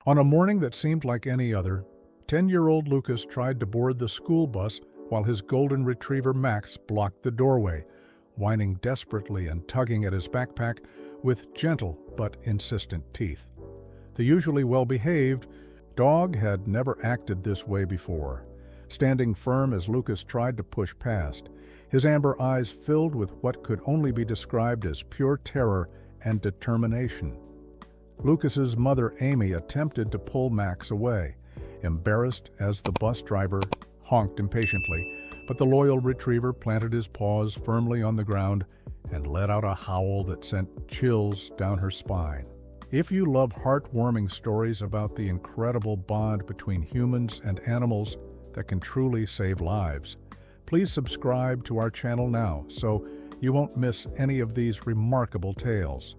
On a morning that seemed like any other, 10-year-old Lucas tried to board the school bus while his golden retriever Max blocked the doorway, whining desperately and tugging at his backpack with gentle but insistent teeth. The usually well-behaved dog had never acted this way before, standing firm as Lucas tried to push past, his amber eyes filled with what could only be described as pure terror and determination. Lucas's mother, Amy, attempted to pull Max away, embarrassed as the bus driver honked impatiently, but the loyal retriever planted his paws firmly on the ground and let out a howl that sent chills down her spine. If you love heartwarming stories about the incredible bond between humans and animals that can truly save lives, please subscribe to our channel now so you won't miss any of these remarkable tales.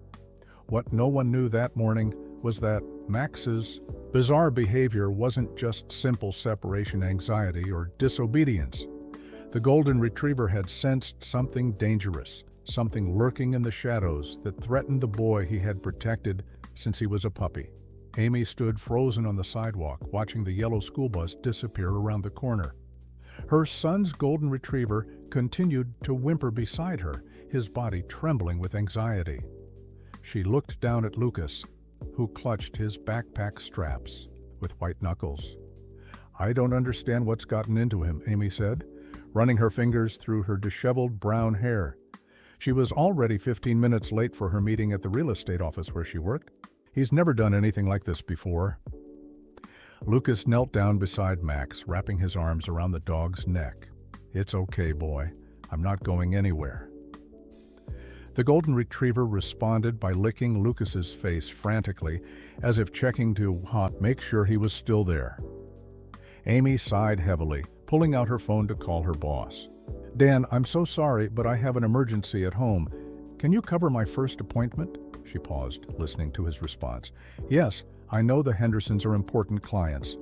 What no one knew that morning was that Max's bizarre behavior wasn't just simple separation anxiety or disobedience. The golden retriever had sensed something dangerous, something lurking in the shadows that threatened the boy he had protected since he was a puppy. Amy stood frozen on the sidewalk, watching the yellow school bus disappear around the corner. Her son's golden retriever continued to whimper beside her, his body trembling with anxiety. She looked down at Lucas, who clutched his backpack straps with white knuckles. "I don't understand what's gotten into him," Amy said, running her fingers through her disheveled brown hair. She was already 15 minutes late for her meeting at the real estate office where she worked. He's never done anything like this before. Lucas knelt down beside Max, wrapping his arms around the dog's neck. "It's okay, boy. I'm not going anywhere." The golden retriever responded by licking Lucas's face frantically, as if checking to make sure he was still there. Amy sighed heavily, pulling out her phone to call her boss. "Dan, I'm so sorry, but I have an emergency at home. Can you cover my first appointment?" She paused, listening to his response. "Yes, I know the Hendersons are important clients.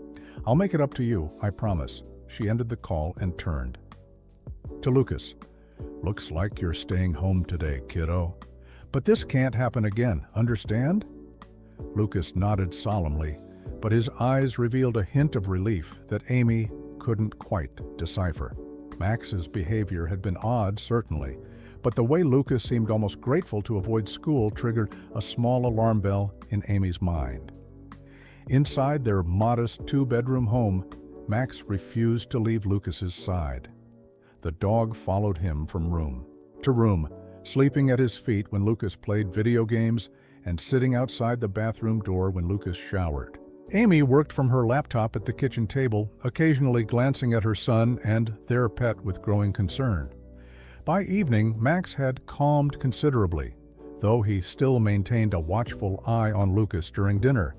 I'll make it up to you, I promise." She ended the call and turned to Lucas. "Looks like you're staying home today, kiddo. But this can't happen again, understand?" Lucas nodded solemnly, but his eyes revealed a hint of relief that Amy couldn't quite decipher. Max's behavior had been odd, certainly, but the way Lucas seemed almost grateful to avoid school triggered a small alarm bell in Amy's mind. Inside their modest two-bedroom home, Max refused to leave Lucas's side. The dog followed him from room to room, sleeping at his feet when Lucas played video games and sitting outside the bathroom door when Lucas showered. Amy worked from her laptop at the kitchen table, occasionally glancing at her son and their pet with growing concern. By evening, Max had calmed considerably, though he still maintained a watchful eye on Lucas during dinner.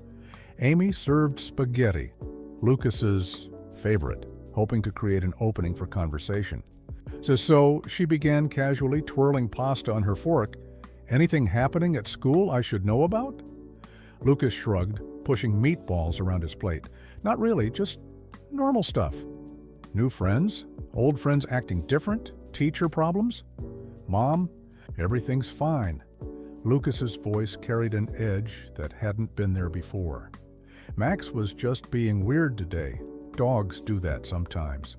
Amy served spaghetti, Lucas's favorite, hoping to create an opening for conversation. So she began casually twirling pasta on her fork. "Anything happening at school I should know about?" Lucas shrugged, pushing meatballs around his plate. "Not really, just normal stuff." "New friends? Old friends acting different? Teacher problems?" "Mom, everything's fine." Lucas's voice carried an edge that hadn't been there before. "Max was just being weird today. Dogs do that sometimes."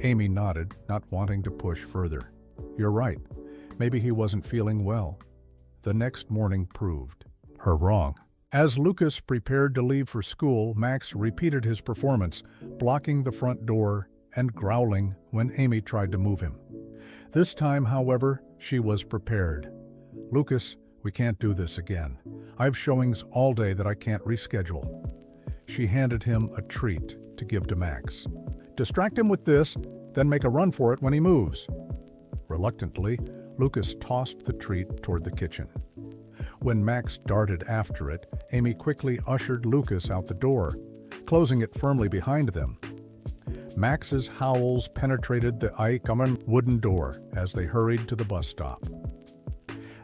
Amy nodded, not wanting to push further. "You're right. Maybe he wasn't feeling well." The next morning proved her wrong. As Lucas prepared to leave for school, Max repeated his performance, blocking the front door and growling when Amy tried to move him. This time, however, she was prepared. "Lucas, we can't do this again. I've showings all day that I can't reschedule." She handed him a treat to give to Max. "Distract him with this, then make a run for it when he moves." Reluctantly, Lucas tossed the treat toward the kitchen. When Max darted after it, Amy quickly ushered Lucas out the door, closing it firmly behind them. Max's howls penetrated the common wooden door as they hurried to the bus stop.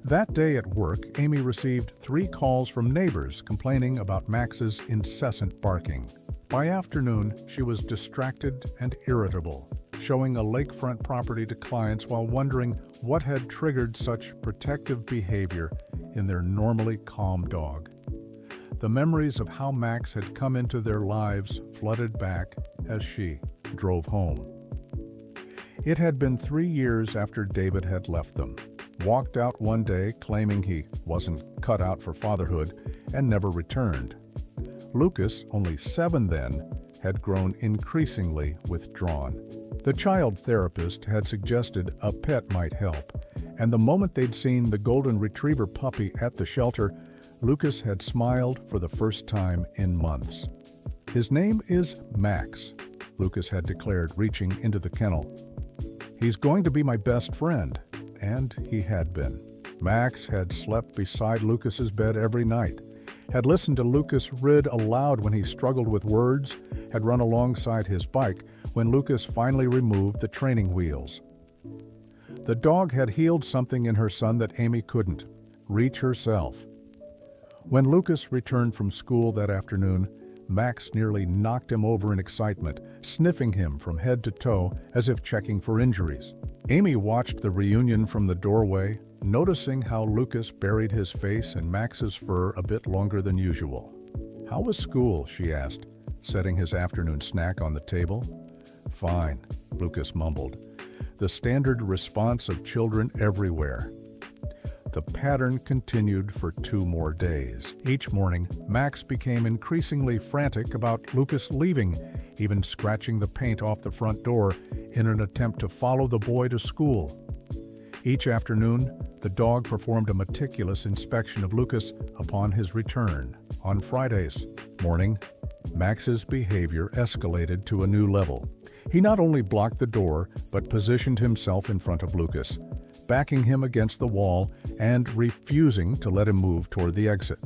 That day at work, Amy received 3 calls from neighbors complaining about Max's incessant barking. By afternoon, she was distracted and irritable, showing a lakefront property to clients while wondering what had triggered such protective behavior in their normally calm dog. The memories of how Max had come into their lives flooded back as she drove home. It had been 3 years after David had left them, walked out one day claiming he wasn't cut out for fatherhood, and never returned. Lucas, only 7 then, had grown increasingly withdrawn. The child therapist had suggested a pet might help, and the moment they'd seen the golden retriever puppy at the shelter, Lucas had smiled for the first time in months. "His name is Max," Lucas had declared, reaching into the kennel. "He's going to be my best friend," and he had been. Max had slept beside Lucas's bed every night, had listened to Lucas read aloud when he struggled with words, had run alongside his bike when Lucas finally removed the training wheels. The dog had healed something in her son that Amy couldn't reach herself. When Lucas returned from school that afternoon, Max nearly knocked him over in excitement, sniffing him from head to toe as if checking for injuries. Amy watched the reunion from the doorway, noticing how Lucas buried his face in Max's fur a bit longer than usual. "How was school?" she asked, setting his afternoon snack on the table. "Fine," Lucas mumbled, the standard response of children everywhere. The pattern continued for 2 more days. Each morning, Max became increasingly frantic about Lucas leaving, even scratching the paint off the front door in an attempt to follow the boy to school. Each afternoon, the dog performed a meticulous inspection of Lucas upon his return. On Friday's morning, Max's behavior escalated to a new level. He not only blocked the door, but positioned himself in front of Lucas, backing him against the wall and refusing to let him move toward the exit.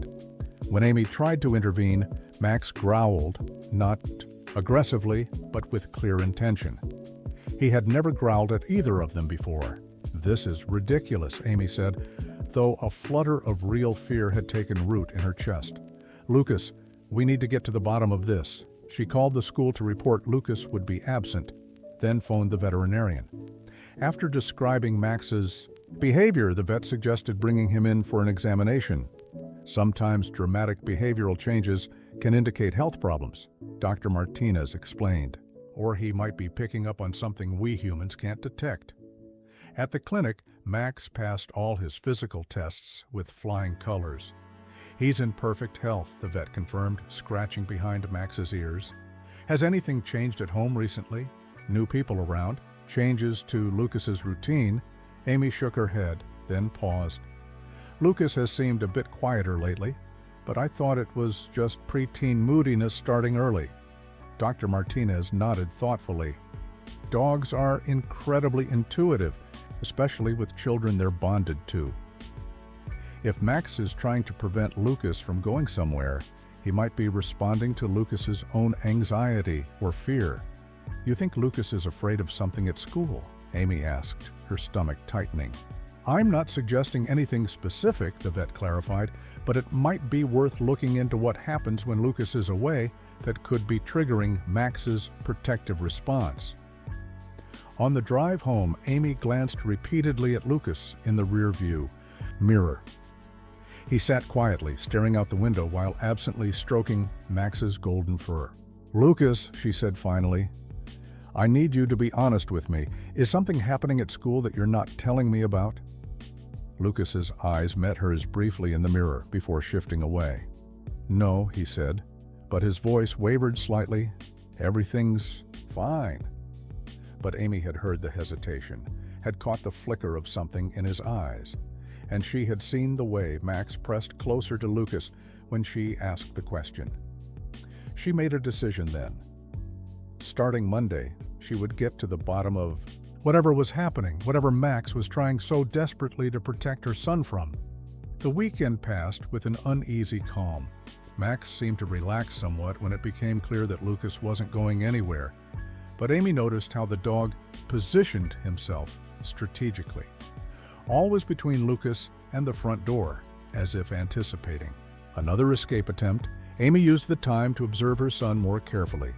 When Amy tried to intervene, Max growled, not aggressively, but with clear intention. He had never growled at either of them before. "This is ridiculous," Amy said, though a flutter of real fear had taken root in her chest. "Lucas, we need to get to the bottom of this." She called the school to report Lucas would be absent, then phoned the veterinarian. After describing Max's behavior, the vet suggested bringing him in for an examination. "Sometimes dramatic behavioral changes can indicate health problems," Dr. Martinez explained. "Or he might be picking up on something we humans can't detect." At the clinic, Max passed all his physical tests with flying colors. "He's in perfect health," the vet confirmed, scratching behind Max's ears. "Has anything changed at home recently? New people around? Changes to Lucas's routine?" Amy shook her head, then paused. "Lucas has seemed a bit quieter lately, but I thought it was just preteen moodiness starting early." Dr. Martinez nodded thoughtfully. "Dogs are incredibly intuitive, especially with children they're bonded to. If Max is trying to prevent Lucas from going somewhere, he might be responding to Lucas's own anxiety or fear." "You think Lucas is afraid of something at school?" Amy asked, her stomach tightening. "I'm not suggesting anything specific," the vet clarified, "but it might be worth looking into what happens when Lucas is away that could be triggering Max's protective response." On the drive home, Amy glanced repeatedly at Lucas in the rear-view mirror. He sat quietly, staring out the window while absently stroking Max's golden fur. "Lucas," she said finally, "I need you to be honest with me. Is something happening at school that you're not telling me about?" Lucas's eyes met hers briefly in the mirror before shifting away. "No," he said, but his voice wavered slightly. "Everything's fine." But Amy had heard the hesitation, had caught the flicker of something in his eyes, and she had seen the way Max pressed closer to Lucas when she asked the question. She made a decision then. Starting Monday, she would get to the bottom of whatever was happening, whatever Max was trying so desperately to protect her son from. The weekend passed with an uneasy calm. Max seemed to relax somewhat when it became clear that Lucas wasn't going anywhere, but Amy noticed how the dog positioned himself strategically, always between Lucas and the front door, as if anticipating another escape attempt. Amy used the time to observe her son more carefully.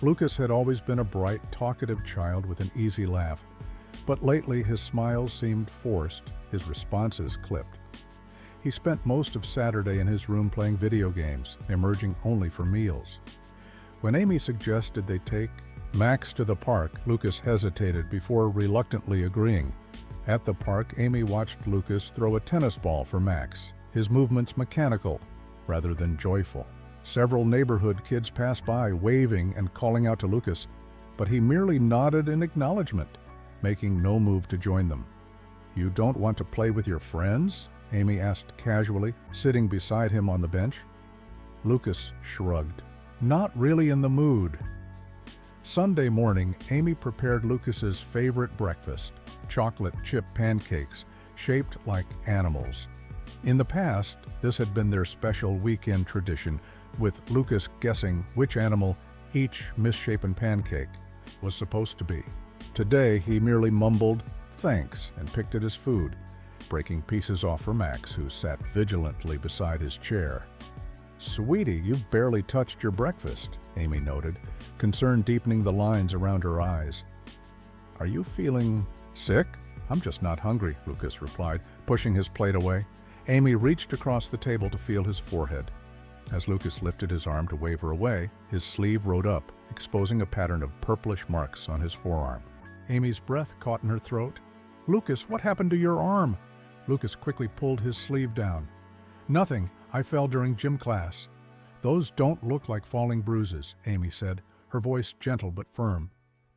Lucas had always been a bright, talkative child with an easy laugh, but lately his smiles seemed forced, his responses clipped. He spent most of Saturday in his room playing video games, emerging only for meals. When Amy suggested they take Max to the park, Lucas hesitated before reluctantly agreeing. At the park, Amy watched Lucas throw a tennis ball for Max, his movements mechanical rather than joyful. Several neighborhood kids passed by, waving and calling out to Lucas, but he merely nodded in acknowledgement, making no move to join them. "You don't want to play with your friends?" Amy asked casually, sitting beside him on the bench. Lucas shrugged. "Not really in the mood." Sunday morning, Amy prepared Lucas's favorite breakfast, chocolate chip pancakes shaped like animals. In the past, this had been their special weekend tradition, with Lucas guessing which animal each misshapen pancake was supposed to be. Today, he merely mumbled thanks and picked at his food, breaking pieces off for Max, who sat vigilantly beside his chair. "Sweetie, you've barely touched your breakfast," Amy noted, concern deepening the lines around her eyes. "Are you feeling sick?" "I'm just not hungry," Lucas replied, pushing his plate away. Amy reached across the table to feel his forehead. As Lucas lifted his arm to wave her away, his sleeve rode up, exposing a pattern of purplish marks on his forearm. Amy's breath caught in her throat. "Lucas, what happened to your arm?" Lucas quickly pulled his sleeve down. "Nothing. I fell during gym class." "Those don't look like falling bruises," Amy said, her voice gentle but firm.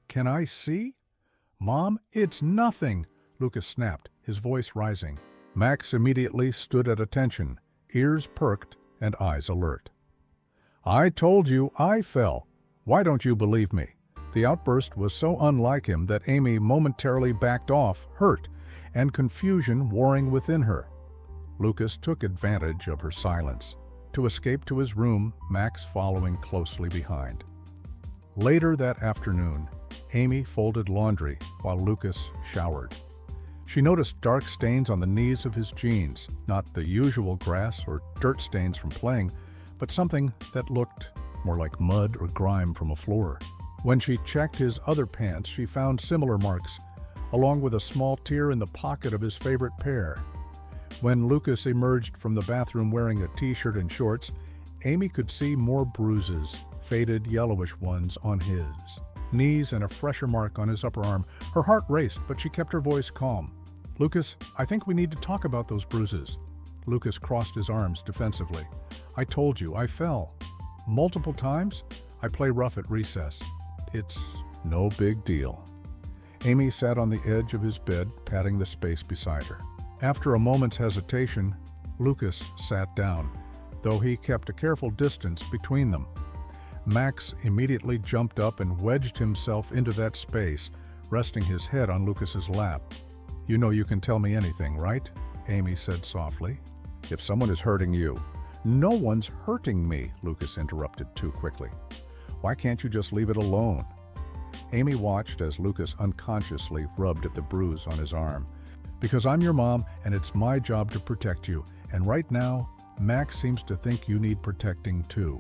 "Can I see?" "Mom, it's nothing," Lucas snapped, his voice rising. Max immediately stood at attention, ears perked and eyes alert. "I told you I fell. Why don't you believe me?" The outburst was so unlike him that Amy momentarily backed off, hurt, and confusion warring within her. Lucas took advantage of her silence to escape to his room, Max following closely behind. Later that afternoon, Amy folded laundry while Lucas showered. She noticed dark stains on the knees of his jeans, not the usual grass or dirt stains from playing, but something that looked more like mud or grime from a floor. When she checked his other pants, she found similar marks, along with a small tear in the pocket of his favorite pair. When Lucas emerged from the bathroom wearing a t-shirt and shorts, Amy could see more bruises, faded yellowish ones on his knees and a fresher mark on his upper arm. Her heart raced, but she kept her voice calm. "Lucas, I think we need to talk about those bruises." Lucas crossed his arms defensively. "I told you, I fell. Multiple times? I play rough at recess. It's no big deal." Amy sat on the edge of his bed, patting the space beside her. After a moment's hesitation, Lucas sat down, though he kept a careful distance between them. Max immediately jumped up and wedged himself into that space, resting his head on Lucas's lap. "You know you can tell me anything, right?" Amy said softly. "If someone is hurting you." "No one's hurting me," Lucas interrupted too quickly. "Why can't you just leave it alone?" Amy watched as Lucas unconsciously rubbed at the bruise on his arm. "Because I'm your mom and it's my job to protect you, and right now, Max seems to think you need protecting too."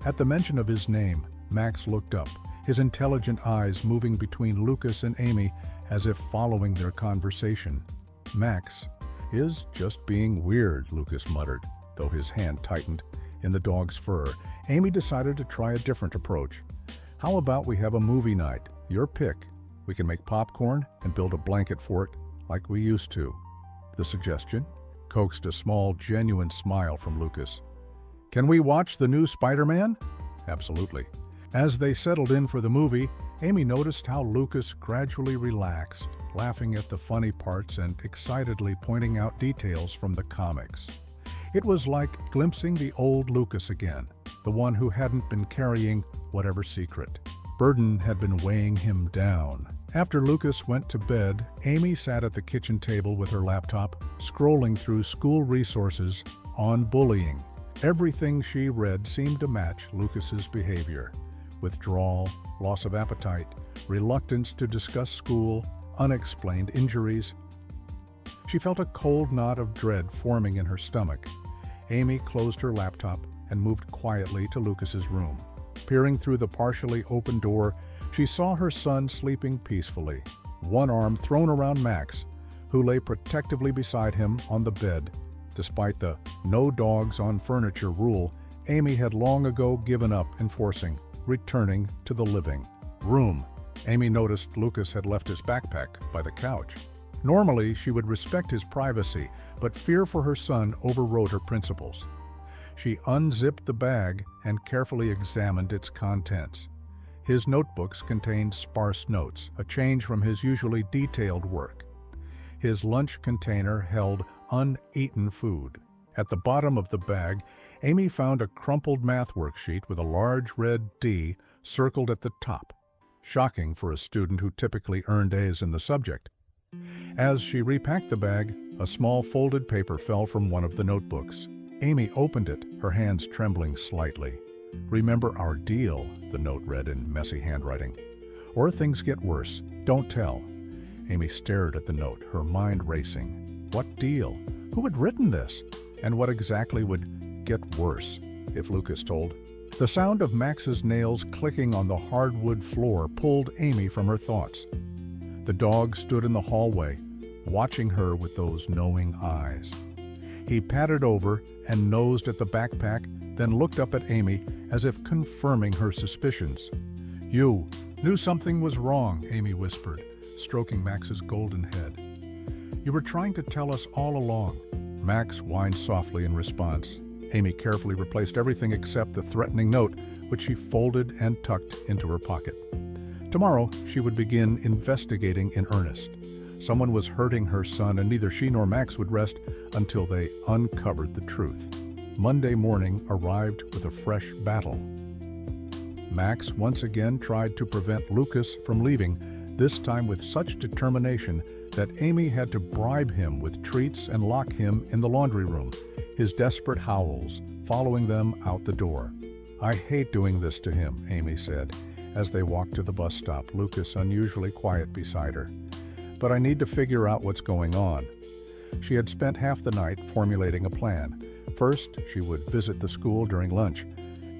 At the mention of his name, Max looked up, his intelligent eyes moving between Lucas and Amy as if following their conversation. "Max is just being weird," Lucas muttered, though his hand tightened in the dog's fur. Amy decided to try a different approach. "How about we have a movie night? Your pick. We can make popcorn and build a blanket for it like we used to." The suggestion coaxed a small, genuine smile from Lucas. "Can we watch the new Spider-Man?" "Absolutely." As they settled in for the movie, Amy noticed how Lucas gradually relaxed, laughing at the funny parts and excitedly pointing out details from the comics. It was like glimpsing the old Lucas again, the one who hadn't been carrying whatever secret burden had been weighing him down. After Lucas went to bed, Amy sat at the kitchen table with her laptop, scrolling through school resources on bullying. Everything she read seemed to match Lucas's behavior: withdrawal, loss of appetite, reluctance to discuss school, unexplained injuries. She felt a cold knot of dread forming in her stomach. Amy closed her laptop and moved quietly to Lucas's room. Peering through the partially open door, she saw her son sleeping peacefully, one arm thrown around Max, who lay protectively beside him on the bed, Despite the no dogs on furniture rule, Amy had long ago given up enforcing, returning to the living room. Amy noticed Lucas had left his backpack by the couch. Normally, she would respect his privacy, but fear for her son overrode her principles. She unzipped the bag and carefully examined its contents. His notebooks contained sparse notes, a change from his usually detailed work. His lunch container held uneaten food. At the bottom of the bag, Amy found a crumpled math worksheet with a large red D circled at the top. Shocking for a student who typically earned A's in the subject. As she repacked the bag, a small folded paper fell from one of the notebooks. Amy opened it, her hands trembling slightly. "Remember our deal," the note read in messy handwriting. "Or things get worse. Don't tell." Amy stared at the note, her mind racing. What deal? Who had written this? And what exactly would get worse if Lucas told? The sound of Max's nails clicking on the hardwood floor pulled Amy from her thoughts. The dog stood in the hallway, watching her with those knowing eyes. He patted over and nosed at the backpack, then looked up at Amy as if confirming her suspicions. "You knew something was wrong," Amy whispered, stroking Max's golden head. "You were trying to tell us all along." Max whined softly in response. Amy carefully replaced everything except the threatening note, which she folded and tucked into her pocket. Tomorrow, she would begin investigating in earnest. Someone was hurting her son, and neither she nor Max would rest until they uncovered the truth. Monday morning arrived with a fresh battle. Max once again tried to prevent Lucas from leaving, this time with such determination that Amy had to bribe him with treats and lock him in the laundry room, his desperate howls following them out the door. "I hate doing this to him," Amy said, as they walked to the bus stop, Lucas unusually quiet beside her. "But I need to figure out what's going on." She had spent half the night formulating a plan. First, she would visit the school during lunch.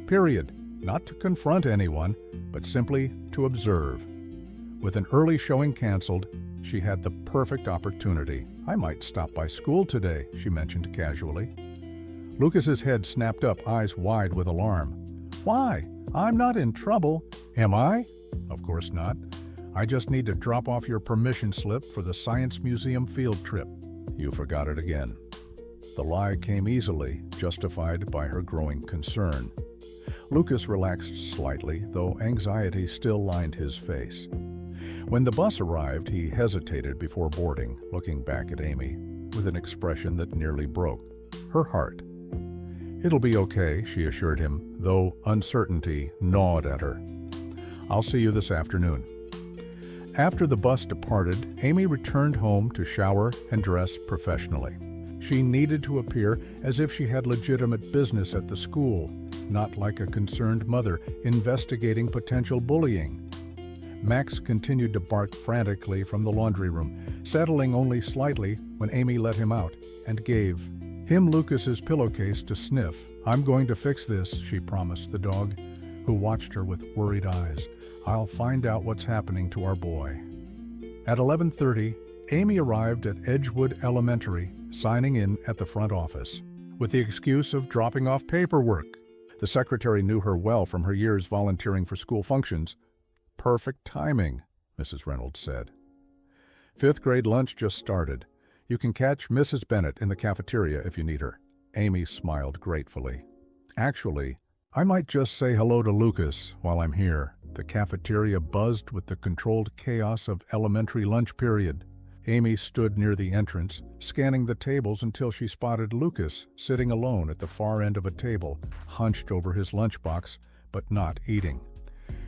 Period. Not to confront anyone, but simply to observe. With an early showing canceled, she had the perfect opportunity. "I might stop by school today," she mentioned casually. Lucas's head snapped up, eyes wide with alarm. "Why? I'm not in trouble." "Am I?" "Of course not. I just need to drop off your permission slip for the Science Museum field trip." "You forgot it again." The lie came easily, justified by her growing concern. Lucas relaxed slightly, though anxiety still lined his face. When the bus arrived, he hesitated before boarding, looking back at Amy with an expression that nearly broke her heart. "It'll be okay," she assured him, though uncertainty gnawed at her. "I'll see you this afternoon." After the bus departed, Amy returned home to shower and dress professionally. She needed to appear as if she had legitimate business at the school, not like a concerned mother investigating potential bullying. Max continued to bark frantically from the laundry room, settling only slightly when Amy let him out and gave him Lucas's pillowcase to sniff. "I'm going to fix this," she promised the dog, who watched her with worried eyes. "I'll find out what's happening to our boy." At 11:30, Amy arrived at Edgewood Elementary, signing in at the front office, with the excuse of dropping off paperwork. The secretary knew her well from her years volunteering for school functions. "Perfect timing," Mrs. Reynolds said. "Fifth grade lunch just started. You can catch Mrs. Bennett in the cafeteria if you need her." Amy smiled gratefully. "Actually, I might just say hello to Lucas while I'm here." The cafeteria buzzed with the controlled chaos of elementary lunch period. Amy stood near the entrance, scanning the tables until she spotted Lucas sitting alone at the far end of a table, hunched over his lunchbox, but not eating.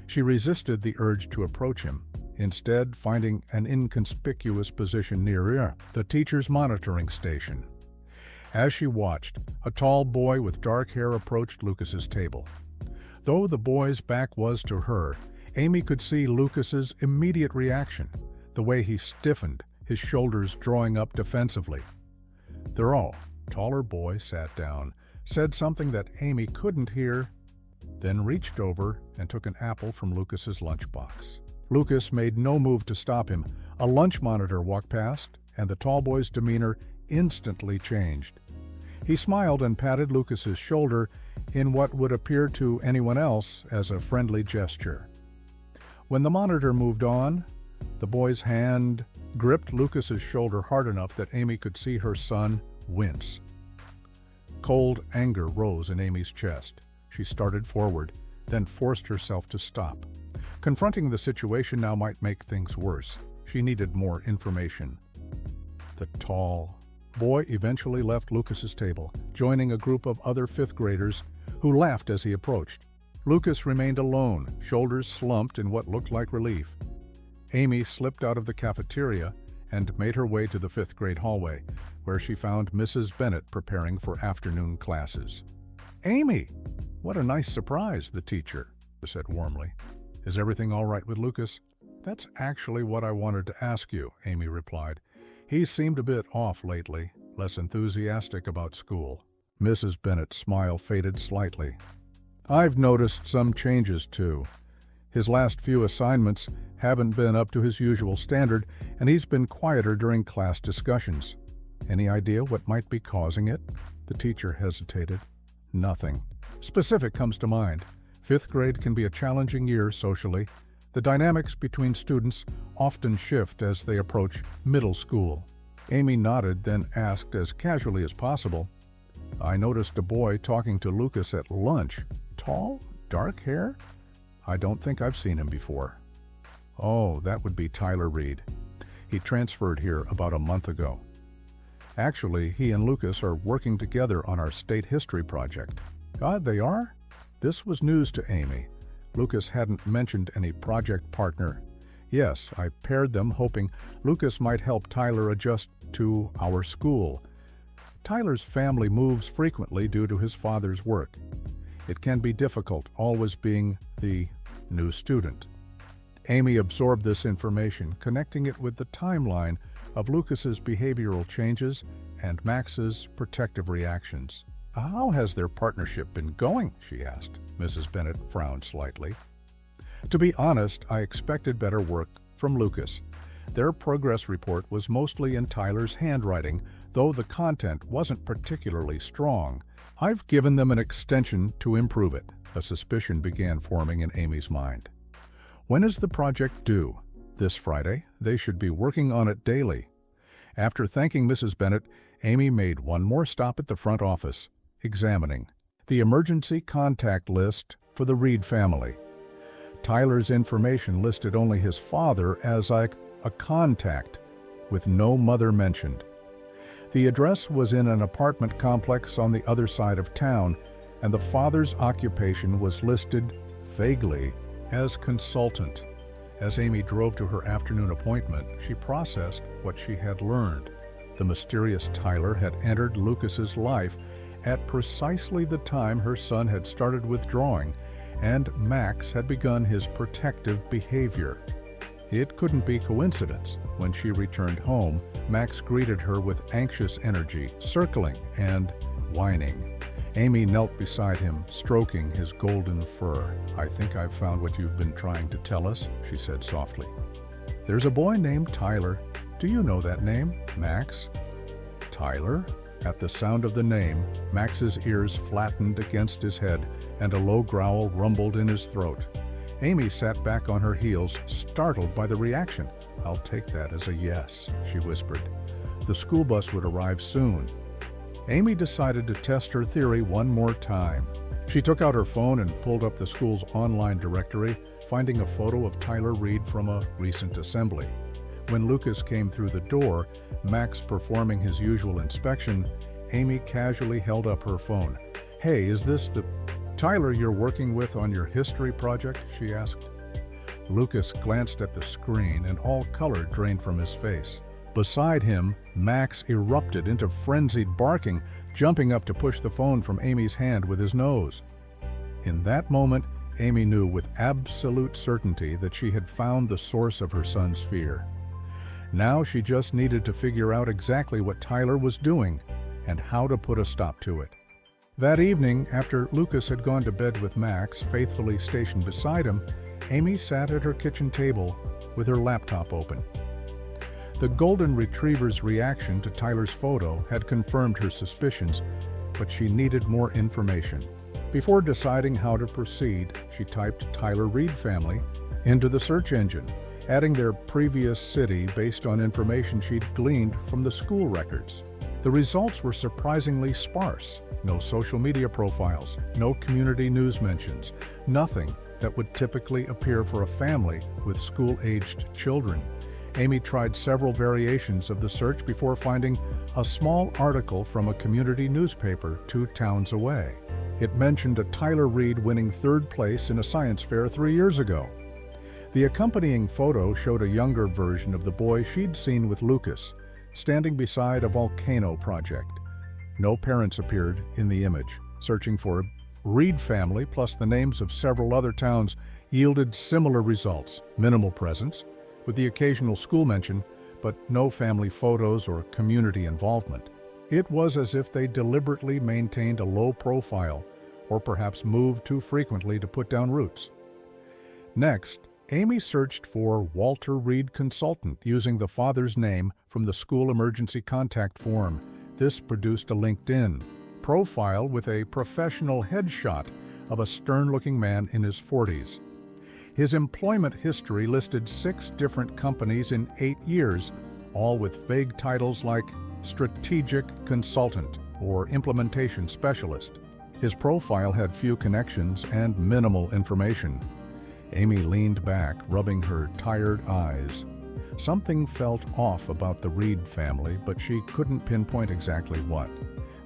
She resisted the urge to approach him, instead finding an inconspicuous position near the teacher's monitoring station. As she watched, a tall boy with dark hair approached Lucas's table. Though the boy's back was to her, Amy could see Lucas's immediate reaction, the way he stiffened, his shoulders drawing up defensively. The taller boy sat down, said something that Amy couldn't hear, then reached over and took an apple from Lucas's lunchbox. Lucas made no move to stop him. A lunch monitor walked past, and the tall boy's demeanor instantly changed. He smiled and patted Lucas's shoulder in what would appear to anyone else as a friendly gesture. When the monitor moved on, the boy's hand gripped Lucas's shoulder hard enough that Amy could see her son wince. Cold anger rose in Amy's chest. She started forward, then forced herself to stop. Confronting the situation now might make things worse. She needed more information. The tall boy eventually left Lucas's table, joining a group of other fifth graders who laughed as he approached. Lucas remained alone, shoulders slumped in what looked like relief. Amy slipped out of the cafeteria and made her way to the fifth grade hallway, where she found Mrs. Bennett preparing for afternoon classes. "Amy! What a nice surprise," the teacher said warmly. "Is everything all right with Lucas?" "That's actually what I wanted to ask you," Amy replied. "He seemed a bit off lately, less enthusiastic about school." Mrs. Bennett's smile faded slightly. "I've noticed some changes too. His last few assignments haven't been up to his usual standard, and he's been quieter during class discussions. Any idea what might be causing it?" The teacher hesitated. "Nothing specific comes to mind. Fifth grade can be a challenging year socially. The dynamics between students often shift as they approach middle school." Amy nodded, then asked as casually as possible, "I noticed a boy talking to Lucas at lunch. Tall, dark hair? I don't think I've seen him before." "Oh, that would be Tyler Reed. He transferred here about a month ago. Actually, he and Lucas are working together on our state history project." "Ah, they are?" This was news to Amy. Lucas hadn't mentioned any project partner. "Yes, I paired them hoping Lucas might help Tyler adjust to our school. Tyler's family moves frequently due to his father's work. It can be difficult always being the new student." Amy absorbed this information, connecting it with the timeline of Lucas's behavioral changes and Max's protective reactions. "How has their partnership been going?" she asked. Mrs. Bennett frowned slightly. "To be honest, I expected better work from Lucas. Their progress report was mostly in Tyler's handwriting, though the content wasn't particularly strong. I've given them an extension to improve it." A suspicion began forming in Amy's mind. "When is the project due?" "This Friday. They should be working on it daily." After thanking Mrs. Bennett, Amy made one more stop at the front office, examining the emergency contact list for the Reed family. Tyler's information listed only his father as a contact, with no mother mentioned. The address was in an apartment complex on the other side of town, and the father's occupation was listed, vaguely, as consultant. As Amy drove to her afternoon appointment, she processed what she had learned. The mysterious Tyler had entered Lucas's life at precisely the time her son had started withdrawing, and Max had begun his protective behavior. It couldn't be coincidence. When she returned home, Max greeted her with anxious energy, circling and whining. Amy knelt beside him, stroking his golden fur. "I think I've found what you've been trying to tell us," she said softly. "There's a boy named Tyler. Do you know that name, Max?" "Tyler?" At the sound of the name, Max's ears flattened against his head, and a low growl rumbled in his throat. Amy sat back on her heels, startled by the reaction. "I'll take that as a yes," she whispered. The school bus would arrive soon. Amy decided to test her theory one more time. She took out her phone and pulled up the school's online directory, finding a photo of Tyler Reed from a recent assembly. When Lucas came through the door, Max performing his usual inspection, Amy casually held up her phone. "Hey, is this the Tyler you're working with on your history project?" she asked. Lucas glanced at the screen, and all color drained from his face. Beside him, Max erupted into frenzied barking, jumping up to push the phone from Amy's hand with his nose. In that moment, Amy knew with absolute certainty that she had found the source of her son's fear. Now she just needed to figure out exactly what Tyler was doing and how to put a stop to it. That evening, after Lucas had gone to bed with Max faithfully stationed beside him, Amy sat at her kitchen table with her laptop open. The golden retriever's reaction to Tyler's photo had confirmed her suspicions, but she needed more information. Before deciding how to proceed, she typed Tyler Reed family into the search engine, adding their previous city based on information she'd gleaned from the school records. The results were surprisingly sparse. No social media profiles, no community news mentions, nothing that would typically appear for a family with school-aged children. Amy tried several variations of the search before finding a small article from a community newspaper 2 towns away. It mentioned a Tyler Reed winning 3rd place in a science fair 3 years ago. The accompanying photo showed a younger version of the boy she'd seen with Lucas, standing beside a volcano project. No parents appeared in the image. Searching for Reed family plus the names of several other towns yielded similar results. Minimal presence, with the occasional school mention, but no family photos or community involvement. It was as if they deliberately maintained a low profile, or perhaps moved too frequently to put down roots. Next, Amy searched for Walter Reed Consultant using the father's name from the school emergency contact form. This produced a LinkedIn profile with a professional headshot of a stern-looking man in his 40s. His employment history listed 6 different companies in 8 years, all with vague titles like Strategic Consultant or Implementation Specialist. His profile had few connections and minimal information. Amy leaned back, rubbing her tired eyes. Something felt off about the Reed family, but she couldn't pinpoint exactly what.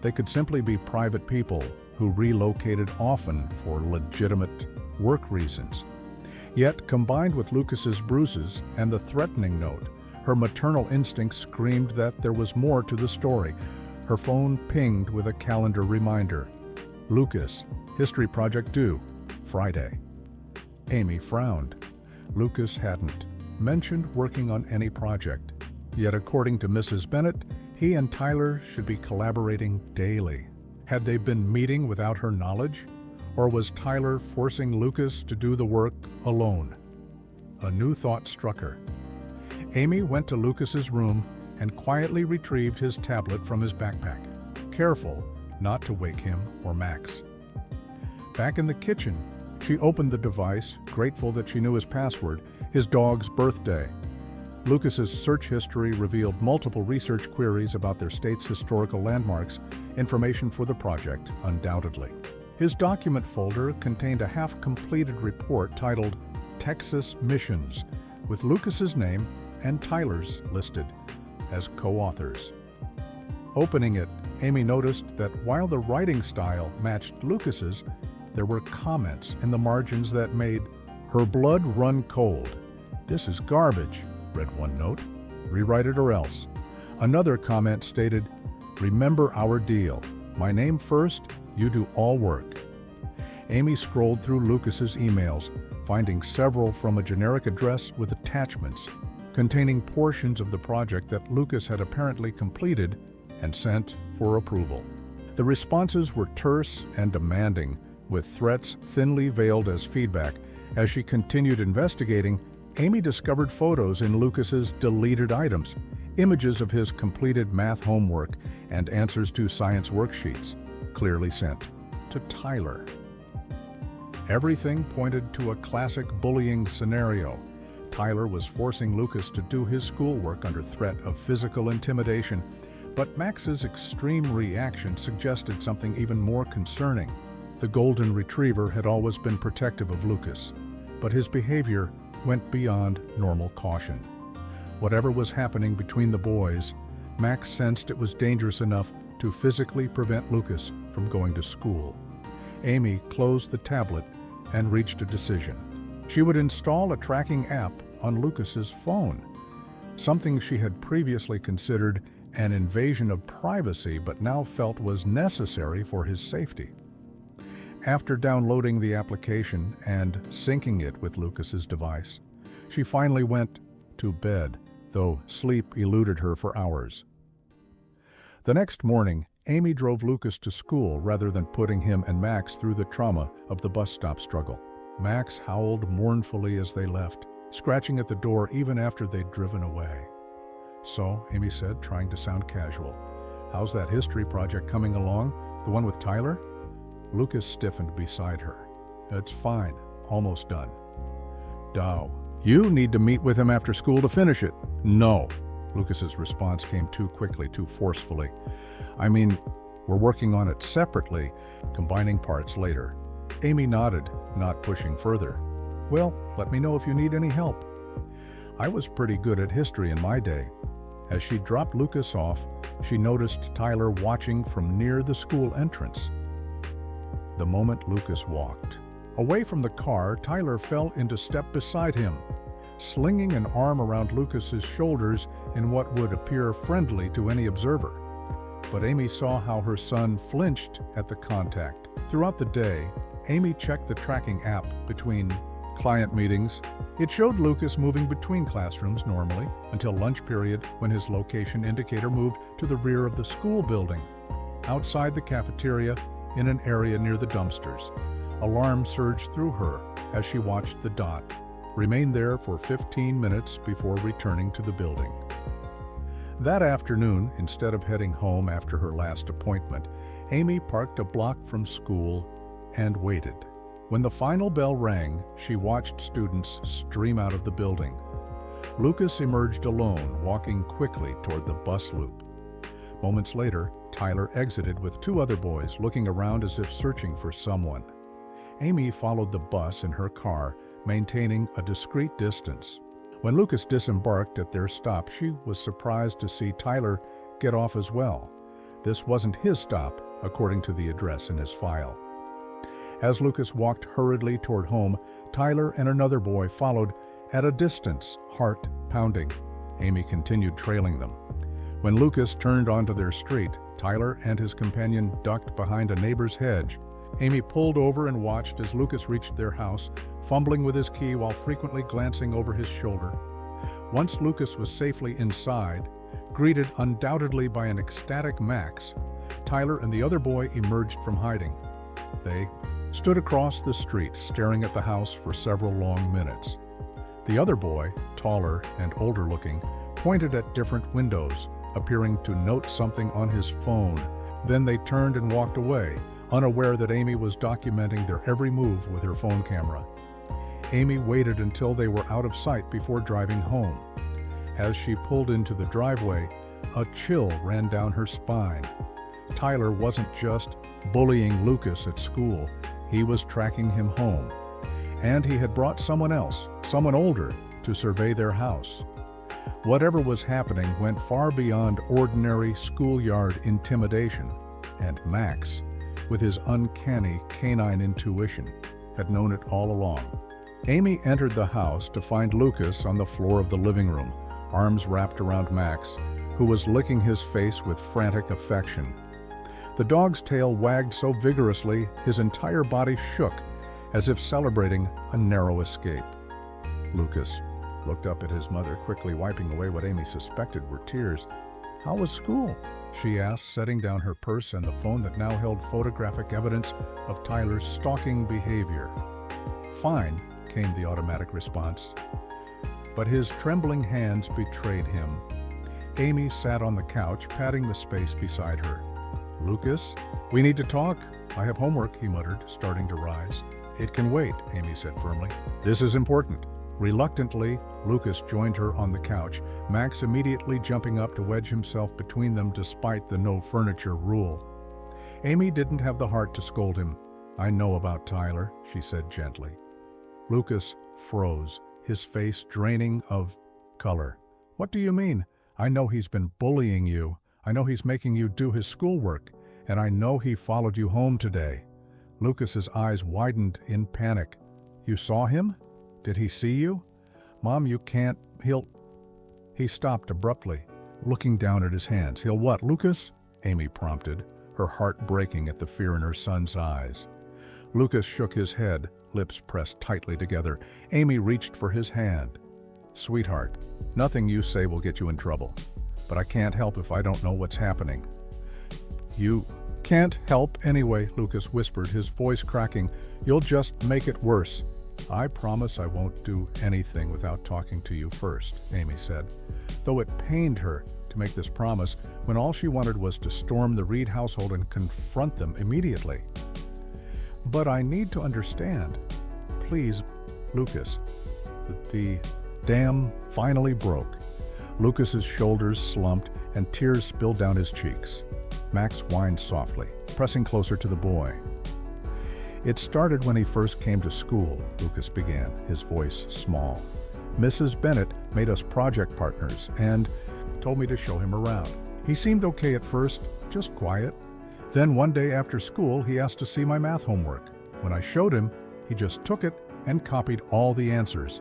They could simply be private people who relocated often for legitimate work reasons. Yet, combined with Lucas's bruises and the threatening note, her maternal instinct screamed that there was more to the story. Her phone pinged with a calendar reminder. Lucas, history project due, Friday. Amy frowned. Lucas hadn't mentioned working on any project. Yet according to Mrs. Bennett, he and Tyler should be collaborating daily. Had they been meeting without her knowledge? Or was Tyler forcing Lucas to do the work alone? A new thought struck her. Amy went to Lucas's room and quietly retrieved his tablet from his backpack, careful not to wake him or Max. Back in the kitchen, she opened the device, grateful that she knew his password, his dog's birthday. Lucas's search history revealed multiple research queries about their state's historical landmarks, information for the project, undoubtedly. His document folder contained a half-completed report titled Texas Missions, with Lucas's name and Tyler's listed as co-authors. Opening it, Amy noticed that while the writing style matched Lucas's, there were comments in the margins that made her blood run cold. "This is garbage," read one note. "Rewrite it or else." Another comment stated, "Remember our deal. My name first, you do all work." Amy scrolled through Lucas's emails, finding several from a generic address with attachments containing portions of the project that Lucas had apparently completed and sent for approval. The responses were terse and demanding, with threats thinly veiled as feedback. As she continued investigating, Amy discovered photos in Lucas's deleted items, images of his completed math homework, and answers to science worksheets, clearly sent to Tyler. Everything pointed to a classic bullying scenario. Tyler was forcing Lucas to do his schoolwork under threat of physical intimidation, but Max's extreme reaction suggested something even more concerning. The golden retriever had always been protective of Lucas, but his behavior went beyond normal caution. Whatever was happening between the boys, Max sensed it was dangerous enough to physically prevent Lucas from going to school. Amy closed the tablet and reached a decision. She would install a tracking app on Lucas's phone, something she had previously considered an invasion of privacy but now felt was necessary for his safety. After downloading the application and syncing it with Lucas's device, she finally went to bed, though sleep eluded her for hours. The next morning, Amy drove Lucas to school rather than putting him and Max through the trauma of the bus stop struggle. Max howled mournfully as they left, scratching at the door even after they'd driven away. "So," Amy said, trying to sound casual, "how's that history project coming along? The one with Tyler? Lucas stiffened beside her. It's fine. Almost done. Dow, you need to meet with him after school to finish it. No. Lucas's response came too quickly, too forcefully. I mean, we're working on it separately, combining parts later. Amy nodded, not pushing further. Well, let me know if you need any help. I was pretty good at history in my day. As she dropped Lucas off, she noticed Tyler watching from near the school entrance. The moment Lucas walked away from the car, Tyler fell into step beside him, slinging an arm around Lucas's shoulders in what would appear friendly to any observer. But Amy saw how her son flinched at the contact. Throughout the day, Amy checked the tracking app between client meetings. It showed Lucas moving between classrooms normally until lunch period, when his location indicator moved to the rear of the school building. Outside the cafeteria, in an area near the dumpsters, alarm surged through her as she watched the dot remain there for 15 minutes before returning to the building. That afternoon, instead of heading home after her last appointment, Amy parked a block from school and waited. When the final bell rang, she watched students stream out of the building. Lucas emerged alone, walking quickly toward the bus loop. Moments later, Tyler exited with two other boys, looking around as if searching for someone. Amy followed the bus in her car, maintaining a discreet distance. When Lucas disembarked at their stop, she was surprised to see Tyler get off as well. This wasn't his stop, according to the address in his file. As Lucas walked hurriedly toward home, Tyler and another boy followed at a distance, heart pounding. Amy continued trailing them. When Lucas turned onto their street, Tyler and his companion ducked behind a neighbor's hedge. Amy pulled over and watched as Lucas reached their house, fumbling with his key while frequently glancing over his shoulder. Once Lucas was safely inside, greeted undoubtedly by an ecstatic Max, Tyler and the other boy emerged from hiding. They stood across the street, staring at the house for several long minutes. The other boy, taller and older-looking, pointed at different windows, appearing to note something on his phone. Then they turned and walked away, unaware that Amy was documenting their every move with her phone camera. Amy waited until they were out of sight before driving home. As she pulled into the driveway, a chill ran down her spine. Tyler wasn't just bullying Lucas at school, he was tracking him home. And he had brought someone else, someone older, to survey their house. Whatever was happening went far beyond ordinary schoolyard intimidation, and Max, with his uncanny canine intuition, had known it all along. Amy entered the house to find Lucas on the floor of the living room, arms wrapped around Max, who was licking his face with frantic affection. The dog's tail wagged so vigorously his entire body shook, as if celebrating a narrow escape. Lucas looked up at his mother, quickly wiping away what Amy suspected were tears. "How was school?" she asked, setting down her purse and the phone that now held photographic evidence of Tyler's stalking behavior. "Fine," came the automatic response. But his trembling hands betrayed him. Amy sat on the couch, patting the space beside her. "Lucas, we need to talk. I have homework," he muttered, starting to rise. "It can wait," Amy said firmly. "This is important." Reluctantly, Lucas joined her on the couch, Max immediately jumping up to wedge himself between them despite the no-furniture rule. Amy didn't have the heart to scold him. "I know about Tyler," she said gently. Lucas froze, his face draining of color. "What do you mean? I know he's been bullying you. I know he's making you do his schoolwork, and I know he followed you home today." Lucas's eyes widened in panic. "You saw him? Did he see you? Mom, you can't, he'll..." He stopped abruptly, looking down at his hands. "He'll what, Lucas?" Amy prompted, her heart breaking at the fear in her son's eyes. Lucas shook his head, lips pressed tightly together. Amy reached for his hand. "Sweetheart, nothing you say will get you in trouble, but I can't help if I don't know what's happening." "You can't help anyway," Lucas whispered, his voice cracking. "You'll just make it worse." "I promise I won't do anything without talking to you first," Amy said. Though it pained her, to make this promise when all she wanted was to storm the Reed household and confront them immediately. "But I need to understand. Please, Lucas." The dam finally broke. Lucas's shoulders slumped and tears spilled down his cheeks. Max whined softly, pressing closer to the boy. "It started when he first came to school," Lucas began, his voice small. "Mrs. Bennett made us project partners and told me to show him around. He seemed okay at first, just quiet. Then one day after school, he asked to see my math homework. When I showed him, he just took it and copied all the answers."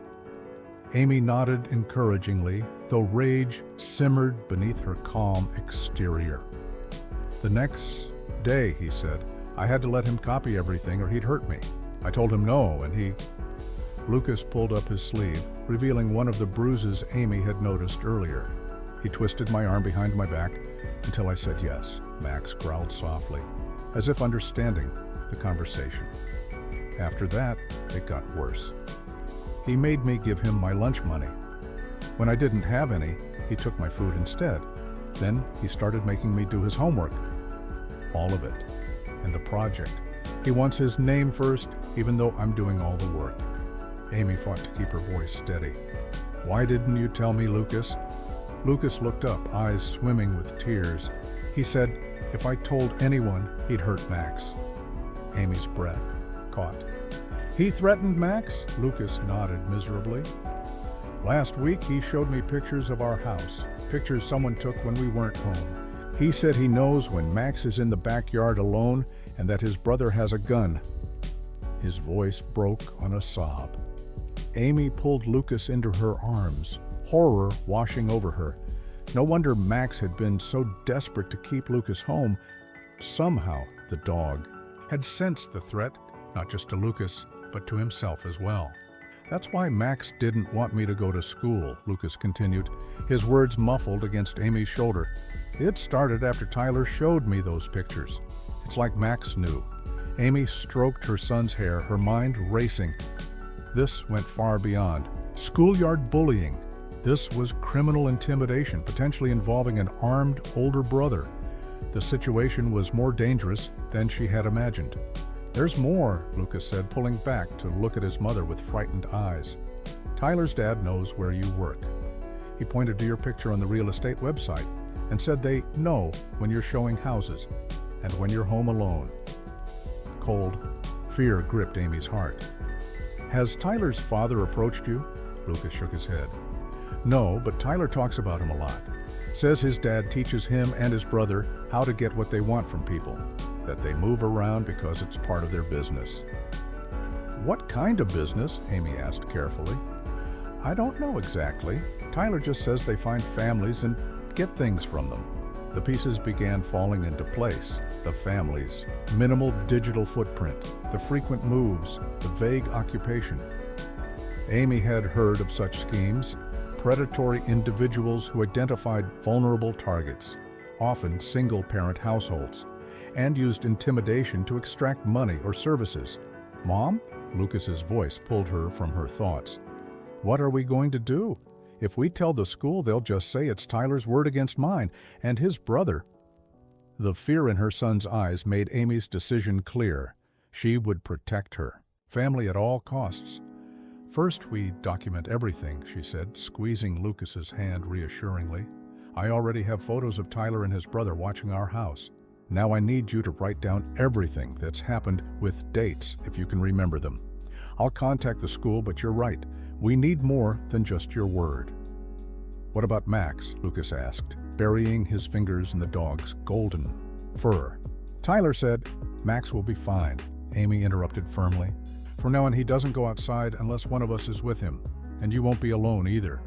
Amy nodded encouragingly, though rage simmered beneath her calm exterior. "The next day," he said, "I had to let him copy everything or he'd hurt me. I told him no, and he—" Lucas pulled up his sleeve, revealing one of the bruises Amy had noticed earlier. He twisted my arm behind my back until I said yes. Max growled softly, as if understanding the conversation. After that, it got worse. He made me give him my lunch money. When I didn't have any, he took my food instead. Then he started making me do his homework. All of it. And the project. He wants his name first, even though I'm doing all the work. Amy fought to keep her voice steady. "Why didn't you tell me, Lucas?" Lucas looked up, eyes swimming with tears. He said, if I told anyone, he'd hurt Max. Amy's breath caught. "He threatened Max?" Lucas nodded miserably. "Last week he showed me pictures of our house, pictures someone took when we weren't home. He said he knows when Max is in the backyard alone and that his brother has a gun." His voice broke on a sob. Amy pulled Lucas into her arms, horror washing over her. No wonder Max had been so desperate to keep Lucas home. Somehow, the dog had sensed the threat, not just to Lucas, but to himself as well. "That's why Max didn't want me to go to school," Lucas continued, his words muffled against Amy's shoulder. "It started after Tyler showed me those pictures. It's like Max knew." Amy stroked her son's hair, her mind racing. This went far beyond schoolyard bullying. This was criminal intimidation, potentially involving an armed older brother. The situation was more dangerous than she had imagined. "There's more," Lucas said, pulling back to look at his mother with frightened eyes. "Tyler's dad knows where you work. He pointed to your picture on the real estate website and said they know when you're showing houses and when you're home alone." Cold fear gripped Amy's heart. "Has Tyler's father approached you?" Lucas shook his head. "No, but Tyler talks about him a lot. Says his dad teaches him and his brother how to get what they want from people, that they move around because it's part of their business." "What kind of business?" Amy asked carefully. "I don't know exactly. Tyler just says they find families and get things from them." The pieces began falling into place. The families, minimal digital footprint, the frequent moves, the vague occupation. Amy had heard of such schemes, predatory individuals who identified vulnerable targets, often single-parent households, and used intimidation to extract money or services. "Mom?" Lucas's voice pulled her from her thoughts. "What are we going to do? If we tell the school, they'll just say it's Tyler's word against mine, and his brother." The fear in her son's eyes made Amy's decision clear. She would protect her family at all costs. "First, we document everything," she said, squeezing Lucas's hand reassuringly. "I already have photos of Tyler and his brother watching our house. Now I need you to write down everything that's happened with dates, if you can remember them. I'll contact the school, but you're right. We need more than just your word." "What about Max?" Lucas asked, burying his fingers in the dog's golden fur. "Tyler said Max will be fine," Amy interrupted firmly. "From now on, he doesn't go outside unless one of us is with him, and you won't be alone either."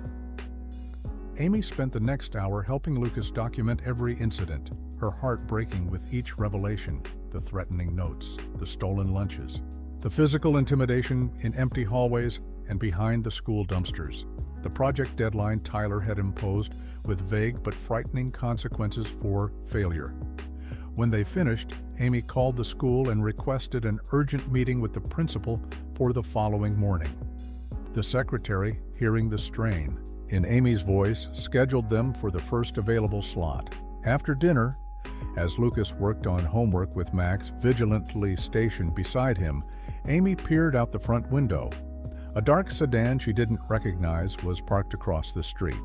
Amy spent the next hour helping Lucas document every incident, her heart breaking with each revelation, the threatening notes, the stolen lunches, the physical intimidation in empty hallways and behind the school dumpsters, the project deadline Tyler had imposed with vague but frightening consequences for failure. When they finished, Amy called the school and requested an urgent meeting with the principal for the following morning. The secretary, hearing the strain, in Amy's voice, scheduled them for the first available slot. After dinner, as Lucas worked on homework with Max vigilantly stationed beside him, Amy peered out the front window. A dark sedan she didn't recognize was parked across the street.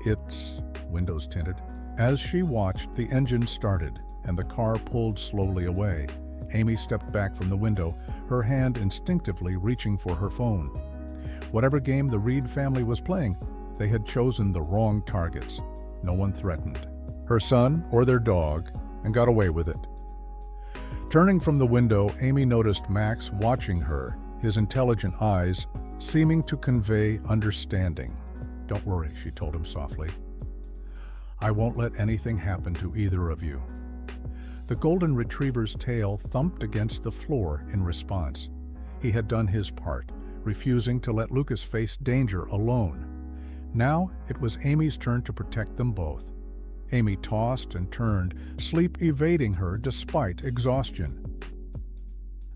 Its windows tinted. As she watched, the engine started, and the car pulled slowly away. Amy stepped back from the window, her hand instinctively reaching for her phone. Whatever game the Reed family was playing, they had chosen the wrong targets. No one threatened her son or their dog, and got away with it. Turning from the window, Amy noticed Max watching her, his intelligent eyes seeming to convey understanding. "Don't worry," she told him softly. "I won't let anything happen to either of you." The golden retriever's tail thumped against the floor in response. He had done his part, refusing to let Lucas face danger alone. Now it was Amy's turn to protect them both. Amy tossed and turned, sleep evading her despite exhaustion.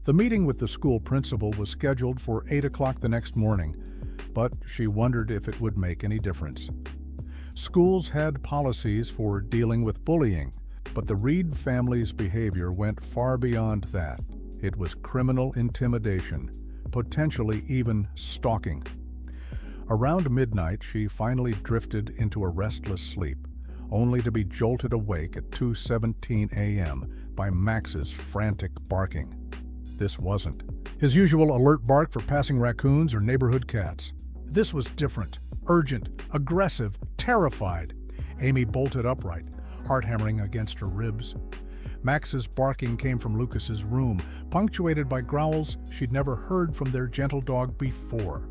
The meeting with the school principal was scheduled for 8 o'clock the next morning, but she wondered if it would make any difference. Schools had policies for dealing with bullying, but the Reed family's behavior went far beyond that. It was criminal intimidation, potentially even stalking. Around midnight, she finally drifted into a restless sleep, only to be jolted awake at 2:17 a.m. by Max's frantic barking. This wasn't his usual alert bark for passing raccoons or neighborhood cats. This was different, urgent, aggressive, terrified. Amy bolted upright, heart hammering against her ribs. Max's barking came from Lucas's room, punctuated by growls she'd never heard from their gentle dog before.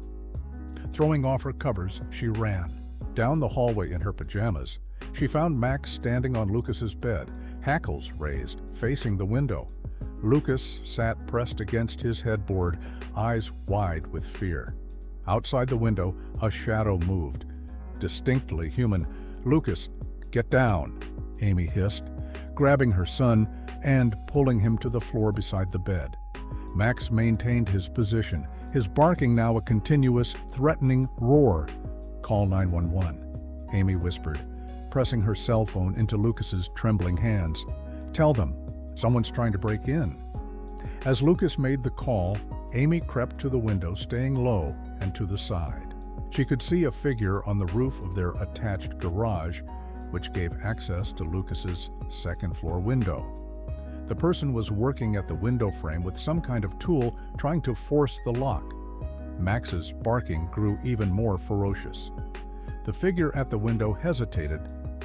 Throwing off her covers, she ran. Down the hallway in her pajamas, she found Max standing on Lucas's bed, hackles raised, facing the window. Lucas sat pressed against his headboard, eyes wide with fear. Outside the window, a shadow moved. Distinctly human. "Lucas, get down," Amy hissed, grabbing her son and pulling him to the floor beside the bed. Max maintained his position, his barking now a continuous, threatening roar. "Call 911, Amy whispered, pressing her cell phone into Lucas's trembling hands. "Tell them, someone's trying to break in." As Lucas made the call, Amy crept to the window, staying low and to the side. She could see a figure on the roof of their attached garage, which gave access to Lucas's second-floor window. The person was working at the window frame with some kind of tool, trying to force the lock. Max's barking grew even more ferocious. The figure at the window hesitated,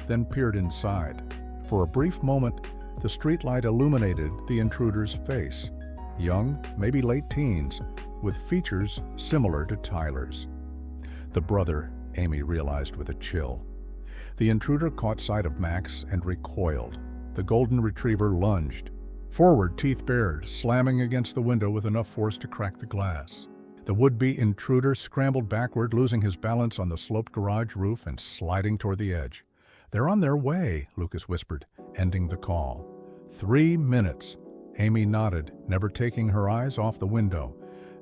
then peered inside. For a brief moment, the streetlight illuminated the intruder's face. Young, maybe late teens, with features similar to Tyler's. The brother, Amy realized with a chill. The intruder caught sight of Max and recoiled. The golden retriever lunged. Forward, teeth bared, slamming against the window with enough force to crack the glass. The would-be intruder scrambled backward, losing his balance on the sloped garage roof and sliding toward the edge. "They're on their way," Lucas whispered, ending the call. 3 minutes. Amy nodded, never taking her eyes off the window.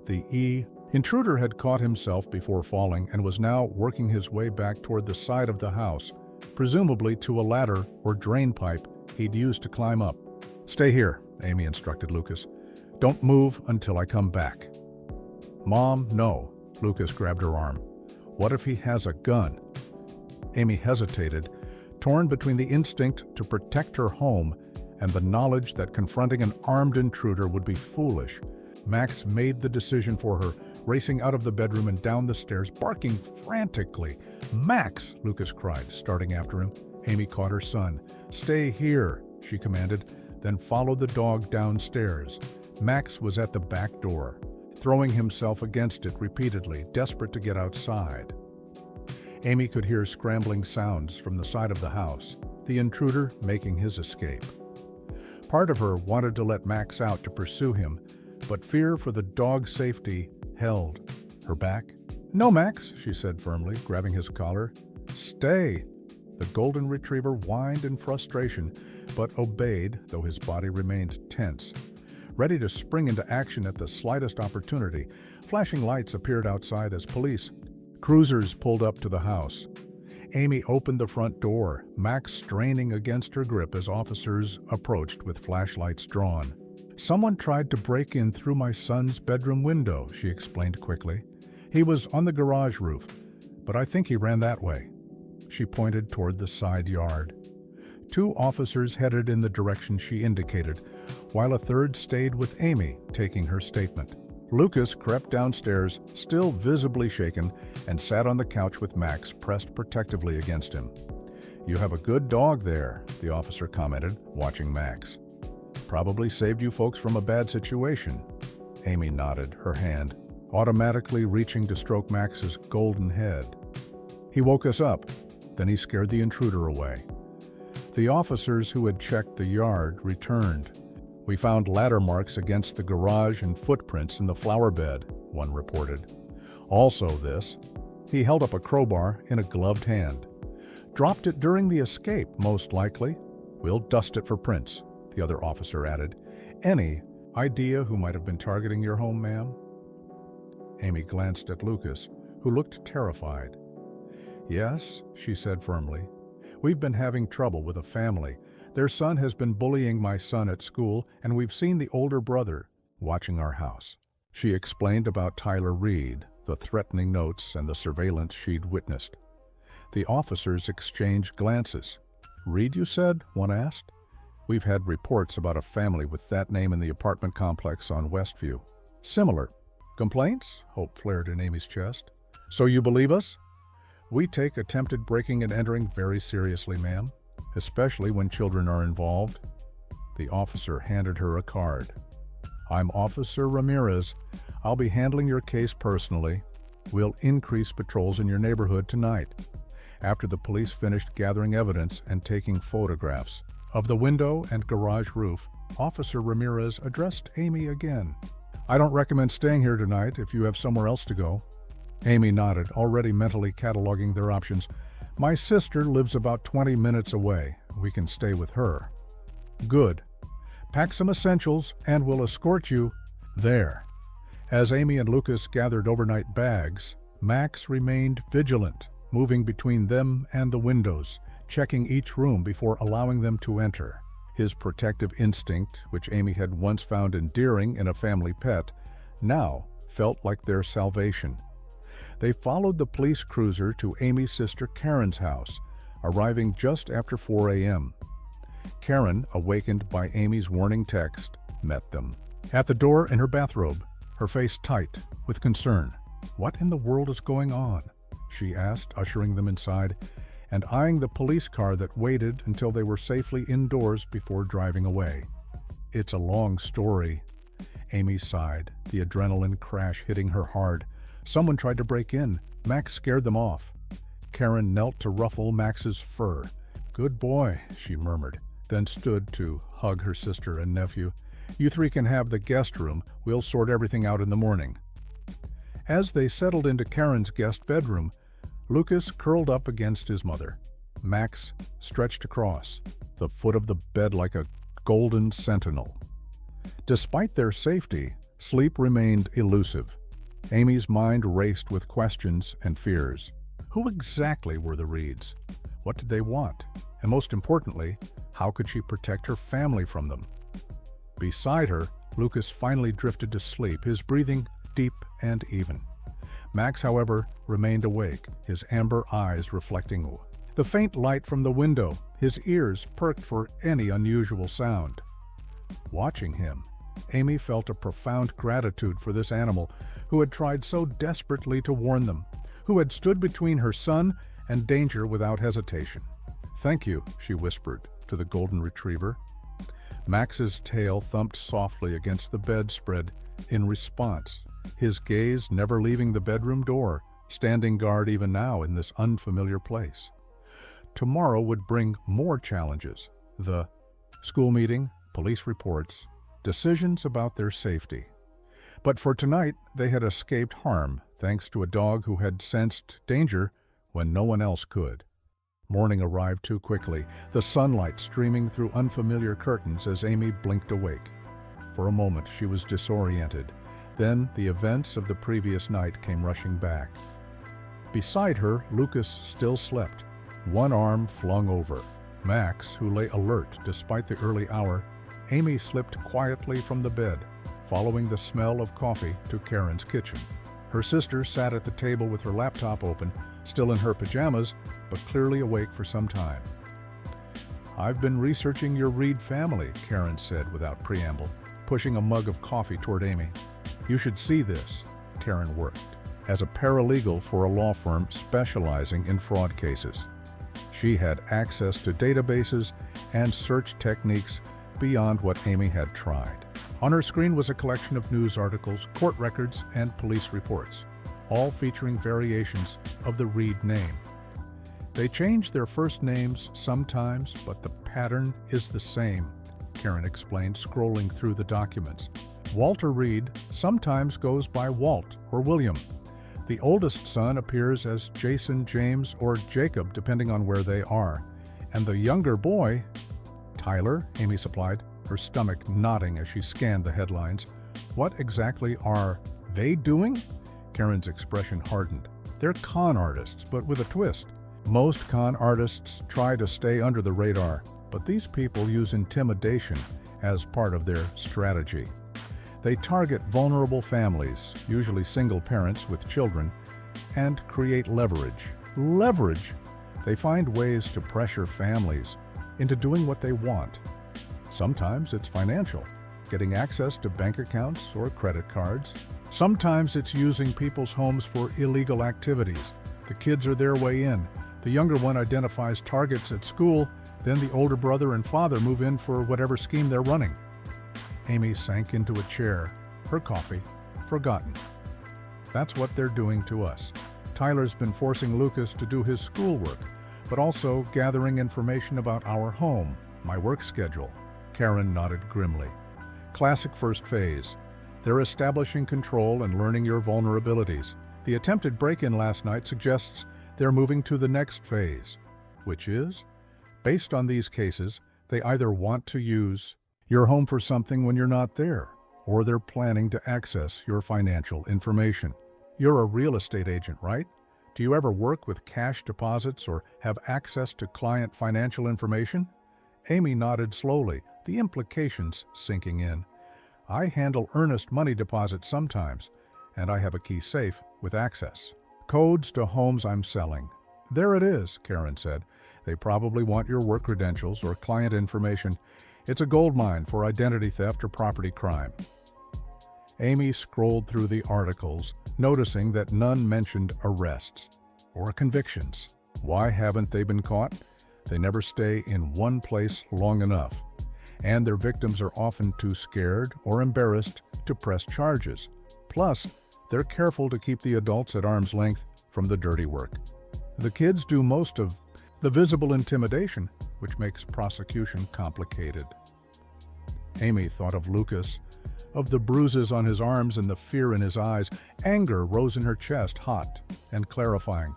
The intruder had caught himself before falling and was now working his way back toward the side of the house, presumably to a ladder or drain pipe he'd used to climb up. "Stay here," Amy instructed Lucas. "Don't move until I come back." "Mom, no." Lucas grabbed her arm. "What if he has a gun?" Amy hesitated, torn between the instinct to protect her home and the knowledge that confronting an armed intruder would be foolish. Max made the decision for her, racing out of the bedroom and down the stairs, barking frantically. "Max!" Lucas cried, starting after him. Amy caught her son. "Stay here," she commanded, then followed the dog downstairs. Max was at the back door, throwing himself against it repeatedly, desperate to get outside. Amy could hear scrambling sounds from the side of the house, the intruder making his escape. Part of her wanted to let Max out to pursue him, but fear for the dog's safety held her back. "No, Max," she said firmly, grabbing his collar. "Stay." The golden retriever whined in frustration, but obeyed, though his body remained tense. Ready to spring into action at the slightest opportunity, flashing lights appeared outside as police Cruisers pulled up to the house. Amy opened the front door, Max straining against her grip as officers approached with flashlights drawn. "Someone tried to break in through my son's bedroom window," she explained quickly. "He was on the garage roof, but I think he ran that way." She pointed toward the side yard. Two officers headed in the direction she indicated, while a third stayed with Amy, taking her statement. Lucas crept downstairs, still visibly shaken, and sat on the couch with Max pressed protectively against him. "You have a good dog there," the officer commented, watching Max. "Probably saved you folks from a bad situation." Amy nodded, her hand automatically reaching to stroke Max's golden head. "He woke us up, then he scared the intruder away." The officers who had checked the yard returned. "We found ladder marks against the garage and footprints in the flower bed," one reported. "Also this," he held up a crowbar in a gloved hand. "Dropped it during the escape, most likely. We'll dust it for prints," the other officer added. "Any idea who might have been targeting your home, ma'am?" Amy glanced at Lucas, who looked terrified. "Yes," she said firmly. "We've been having trouble with a family. Their son has been bullying my son at school, and we've seen the older brother watching our house." She explained about Tyler Reed, the threatening notes, and the surveillance she'd witnessed. The officers exchanged glances. "Reed, you said?" one asked. "We've had reports about a family with that name in the apartment complex on Westview. Similar. Complaints?" Hope flared in Amy's chest. "So you believe us?" "We take attempted breaking and entering very seriously, ma'am, especially when children are involved." The officer handed her a card. "I'm Officer Ramirez. I'll be handling your case personally. We'll increase patrols in your neighborhood tonight." After the police finished gathering evidence and taking photographs of the window and garage roof, Officer Ramirez addressed Amy again. "I don't recommend staying here tonight if you have somewhere else to go." Amy nodded, already mentally cataloging their options. "My sister lives about 20 minutes away. We can stay with her." "Good. Pack some essentials and we'll escort you there." As Amy and Lucas gathered overnight bags, Max remained vigilant, moving between them and the windows, checking each room before allowing them to enter. His protective instinct, which Amy had once found endearing in a family pet, now felt like their salvation. They followed the police cruiser to Amy's sister Karen's house, arriving just after 4 a.m. Karen, awakened by Amy's warning text, met them. At the door in her bathrobe, her face tight with concern. "What in the world is going on?" she asked, ushering them inside, and eyeing the police car that waited until they were safely indoors before driving away. "It's a long story." Amy sighed, the adrenaline crash hitting her hard. "Someone tried to break in. Max scared them off." Karen knelt to ruffle Max's fur. "Good boy," she murmured, then stood to hug her sister and nephew. "You three can have the guest room. We'll sort everything out in the morning." As they settled into Karen's guest bedroom, Lucas curled up against his mother. Max stretched across the foot of the bed like a golden sentinel. Despite their safety, sleep remained elusive. Amy's mind raced with questions and fears. Who exactly were the Reeds? What did they want? And most importantly, how could she protect her family from them? Beside her, Lucas finally drifted to sleep, his breathing deep and even. Max, however, remained awake, his amber eyes reflecting the faint light from the window, his ears perked for any unusual sound. Watching him, Amy felt a profound gratitude for this animal who had tried so desperately to warn them, who had stood between her son and danger without hesitation. "Thank you," she whispered to the golden retriever. Max's tail thumped softly against the bedspread in response, his gaze never leaving the bedroom door, standing guard even now in this unfamiliar place. Tomorrow would bring more challenges: the school meeting, police reports, decisions about their safety. But for tonight, they had escaped harm thanks to a dog who had sensed danger when no one else could. Morning arrived too quickly, the sunlight streaming through unfamiliar curtains as Amy blinked awake. For a moment, she was disoriented. Then the events of the previous night came rushing back. Beside her, Lucas still slept, one arm flung over. Max, who lay alert despite the early hour, Amy slipped quietly from the bed, following the smell of coffee to Karen's kitchen. Her sister sat at the table with her laptop open, still in her pajamas, but clearly awake for some time. "I've been researching your Reed family," Karen said without preamble, pushing a mug of coffee toward Amy. "You should see this." Karen worked as a paralegal for a law firm specializing in fraud cases. She had access to databases and search techniques beyond what Amy had tried. On her screen was a collection of news articles, court records, and police reports, all featuring variations of the Reed name. "They change their first names sometimes, but the pattern is the same," Karen explained, scrolling through the documents. "Walter Reed sometimes goes by Walt or William. The oldest son appears as Jason, James, or Jacob, depending on where they are. And the younger boy, Tyler," Amy supplied, her stomach nodding as she scanned the headlines. "What exactly are they doing?" Karen's expression hardened. "They're con artists, but with a twist. Most con artists try to stay under the radar, but these people use intimidation as part of their strategy. They target vulnerable families, usually single parents with children, and create leverage." Leverage! They find ways to pressure families into doing what they want. Sometimes it's financial, getting access to bank accounts or credit cards. Sometimes it's using people's homes for illegal activities. The kids are their way in. The younger one identifies targets at school, then the older brother and father move in for whatever scheme they're running. Amy sank into a chair, her coffee forgotten. "That's what they're doing to us. Tyler's been forcing Lucas to do his schoolwork, but also gathering information about our home, my work schedule." Karen nodded grimly. "Classic first phase. They're establishing control and learning your vulnerabilities. The attempted break-in last night suggests they're moving to the next phase, which is, based on these cases, they either want to use your home for something when you're not there, or they're planning to access your financial information. You're a real estate agent, right? Do you ever work with cash deposits or have access to client financial information?" Amy nodded slowly, the implications sinking in. "I handle earnest money deposits sometimes, and I have a key safe with access. Codes to homes I'm selling." "There it is," Karen said. "They probably want your work credentials or client information. It's a goldmine for identity theft or property crime." Amy scrolled through the articles, noticing that none mentioned arrests or convictions. Why haven't they been caught? They never stay in one place long enough, and their victims are often too scared or embarrassed to press charges. Plus, they're careful to keep the adults at arm's length from the dirty work. The kids do most of the visible intimidation, which makes prosecution complicated. Amy thought of Lucas, of the bruises on his arms and the fear in his eyes. Anger rose in her chest, hot and clarifying.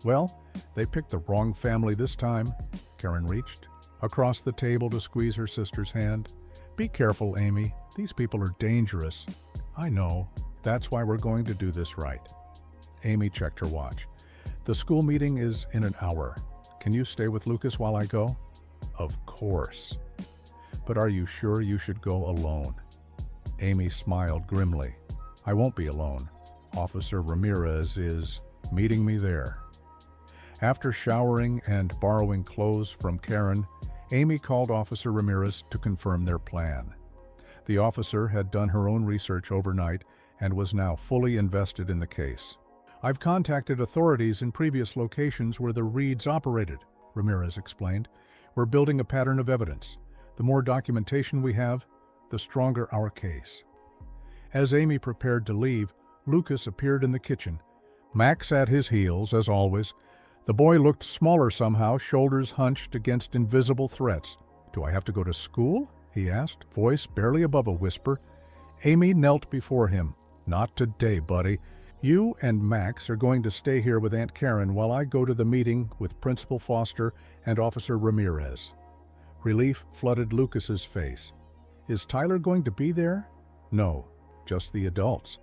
"Well, they picked the wrong family this time." Karen reached across the table to squeeze her sister's hand. "Be careful, Amy. These people are dangerous." "I know. That's why we're going to do this right." Amy checked her watch. "The school meeting is in an hour. Can you stay with Lucas while I go?" "Of course. But are you sure you should go alone?" Amy smiled grimly. "I won't be alone. Officer Ramirez is meeting me there." After showering and borrowing clothes from Karen, Amy called Officer Ramirez to confirm their plan. The officer had done her own research overnight and was now fully invested in the case. "I've contacted authorities in previous locations where the Reeds operated," Ramirez explained. "We're building a pattern of evidence. The more documentation we have, the stronger our case." As Amy prepared to leave, Lucas appeared in the kitchen. Max at his heels, as always. The boy looked smaller somehow, shoulders hunched against invisible threats. "Do I have to go to school?" he asked, voice barely above a whisper. Amy knelt before him. "Not today, buddy. You and Max are going to stay here with Aunt Karen while I go to the meeting with Principal Foster and Officer Ramirez." Relief flooded Lucas's face. "Is Tyler going to be there?" "No, just the adults.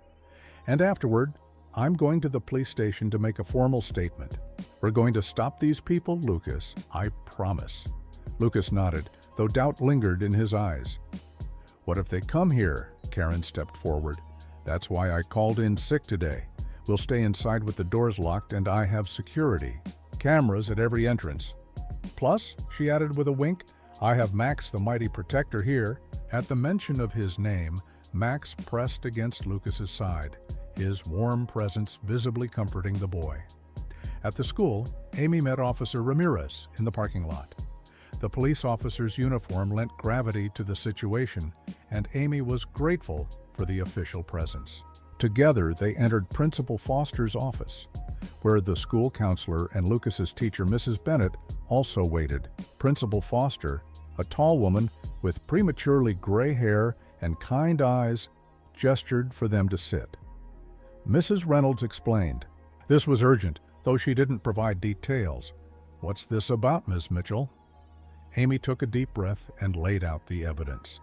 And afterward, I'm going to the police station to make a formal statement. We're going to stop these people, Lucas. I promise." Lucas nodded, though doubt lingered in his eyes. "What if they come here?" Karen stepped forward. "That's why I called in sick today. We'll stay inside with the doors locked, and I have security. Cameras at every entrance. Plus," she added with a wink, "I have Max the Mighty Protector here." At the mention of his name, Max pressed against Lucas's side, his warm presence visibly comforting the boy. At the school, Amy met Officer Ramirez in the parking lot. The police officer's uniform lent gravity to the situation, and Amy was grateful for the official presence. Together, they entered Principal Foster's office, where the school counselor and Lucas's teacher, Mrs. Bennett, also waited. Principal Foster, a tall woman with prematurely gray hair and kind eyes, gestured for them to sit. Mrs. Reynolds explained. This was urgent, though she didn't provide details. "What's this about, Miss Mitchell?" Amy took a deep breath and laid out the evidence.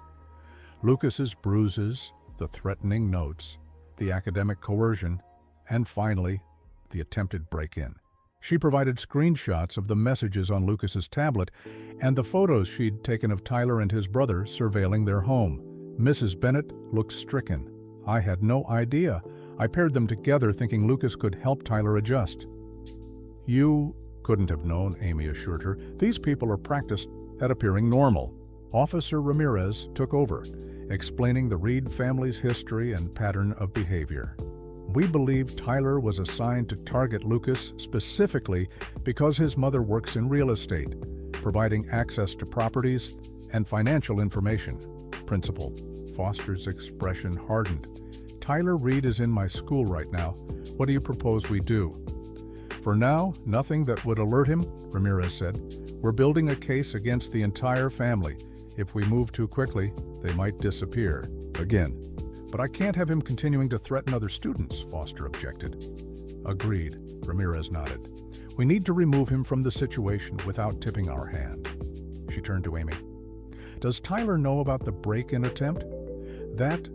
Lucas's bruises, the threatening notes, the academic coercion, and finally, the attempted break-in. She provided screenshots of the messages on Lucas's tablet and the photos she'd taken of Tyler and his brother surveilling their home. Mrs. Bennett looked stricken. "I had no idea. I paired them together thinking Lucas could help Tyler adjust." "You couldn't have known," Amy assured her. "These people are practiced at appearing normal." Officer Ramirez took over, explaining the Reed family's history and pattern of behavior. "We believe Tyler was assigned to target Lucas specifically because his mother works in real estate, providing access to properties and financial information." Principal Foster's expression hardened. "Tyler Reed is in my school right now. What do you propose we do?" "For now, nothing that would alert him," Ramirez said. "We're building a case against the entire family. If we move too quickly, they might disappear again." "But I can't have him continuing to threaten other students," Foster objected. "Agreed," Ramirez nodded. "We need to remove him from the situation without tipping our hand." She turned to Amy. "Does Tyler know about the break-in attempt?" "That...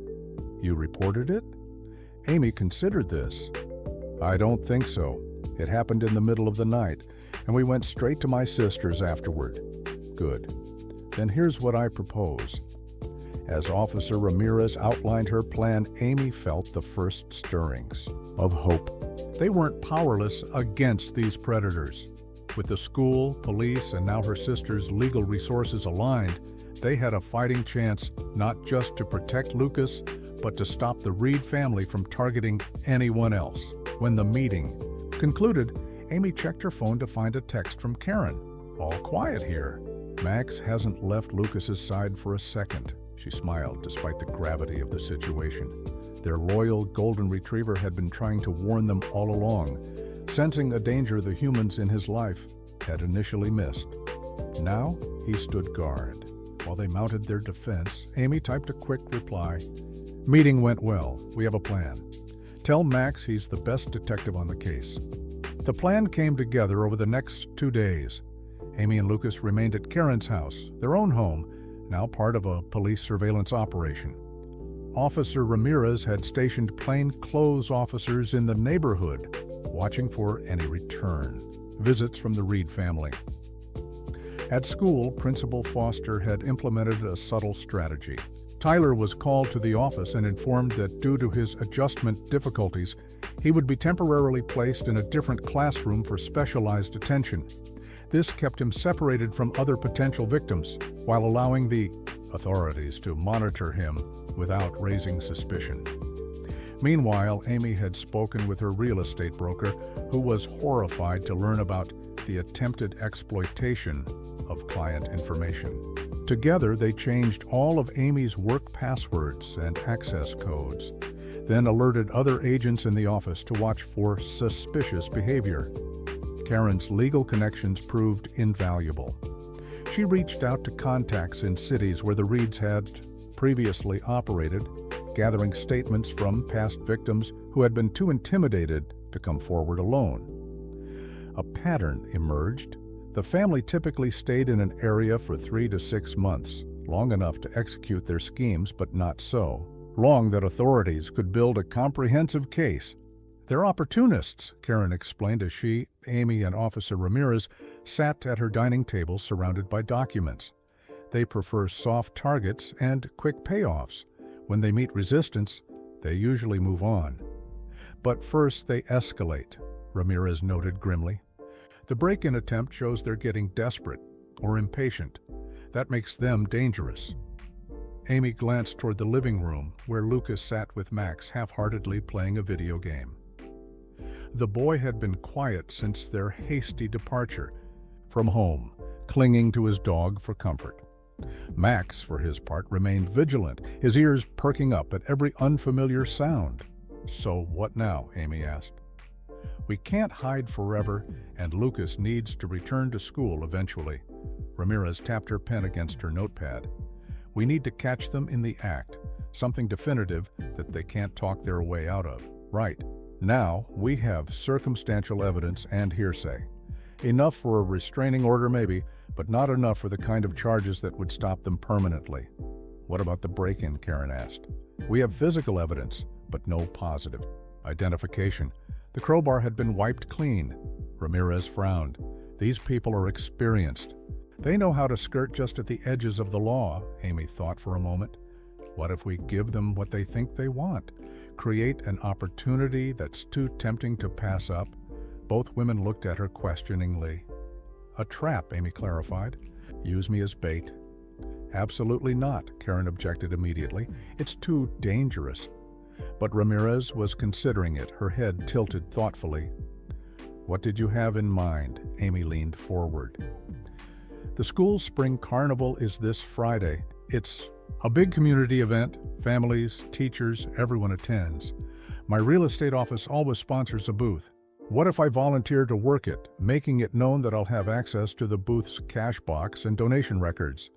You reported it?" Amy considered this. "I don't think so. It happened in the middle of the night, and we went straight to my sister's afterward." "Good. Then here's what I propose." As Officer Ramirez outlined her plan, Amy felt the first stirrings of hope. They weren't powerless against these predators. With the school, police, and now her sister's legal resources aligned, they had a fighting chance not just to protect Lucas, but to stop the Reed family from targeting anyone else. When the meeting concluded, Amy checked her phone to find a text from Karen. "All quiet here." "Max hasn't left Lucas's side for a second." She smiled despite the gravity of the situation. Their loyal golden retriever had been trying to warn them all along, sensing a danger the humans in his life had initially missed. Now he stood guard. While they mounted their defense, Amy typed a quick reply. "Meeting went well. We have a plan. Tell Max he's the best detective on the case." The plan came together over the next 2 days. Amy and Lucas remained at Karen's house, their own home, now part of a police surveillance operation. Officer Ramirez had stationed plainclothes officers in the neighborhood, watching for any return visits from the Reed family. At school, Principal Foster had implemented a subtle strategy. Tyler was called to the office and informed that due to his adjustment difficulties, he would be temporarily placed in a different classroom for specialized attention. This kept him separated from other potential victims, while allowing the authorities to monitor him without raising suspicion. Meanwhile, Amy had spoken with her real estate broker, who was horrified to learn about the attempted exploitation of client information. Together, they changed all of Amy's work passwords and access codes, then alerted other agents in the office to watch for suspicious behavior. Karen's legal connections proved invaluable. She reached out to contacts in cities where the Reeds had previously operated, gathering statements from past victims who had been too intimidated to come forward alone. A pattern emerged. The family typically stayed in an area for 3 to 6 months, long enough to execute their schemes, but not so long that authorities could build a comprehensive case. "They're opportunists," Karen explained as she, Amy, and Officer Ramirez sat at her dining table surrounded by documents. "They prefer soft targets and quick payoffs. When they meet resistance, they usually move on. But first they escalate," Ramirez noted grimly. "The break-in attempt shows they're getting desperate or impatient. That makes them dangerous." Amy glanced toward the living room, where Lucas sat with Max half-heartedly playing a video game. The boy had been quiet since their hasty departure from home, clinging to his dog for comfort. Max, for his part, remained vigilant, his ears perking up at every unfamiliar sound. "So what now?" Amy asked. "We can't hide forever, and Lucas needs to return to school eventually." Ramirez tapped her pen against her notepad. "We need to catch them in the act, something definitive that they can't talk their way out of." "Right. Now, we have circumstantial evidence and hearsay. Enough for a restraining order maybe, but not enough for the kind of charges that would stop them permanently." "What about the break-in?" Karen asked. "We have physical evidence, but no positive identification. The crowbar had been wiped clean." Ramirez frowned. "These people are experienced. They know how to skirt just at the edges of the law," Amy thought for a moment. "What if we give them what they think they want? Create an opportunity that's too tempting to pass up?" Both women looked at her questioningly. "A trap," Amy clarified. "Use me as bait." "Absolutely not," Karen objected immediately. "It's too dangerous." But Ramirez was considering it, her head tilted thoughtfully. "What did you have in mind?" Amy leaned forward. "The school's spring carnival is this Friday. It's a big community event. Families, teachers, everyone attends. My real estate office always sponsors a booth. What if I volunteer to work it, making it known that I'll have access to the booth's cash box and donation records?"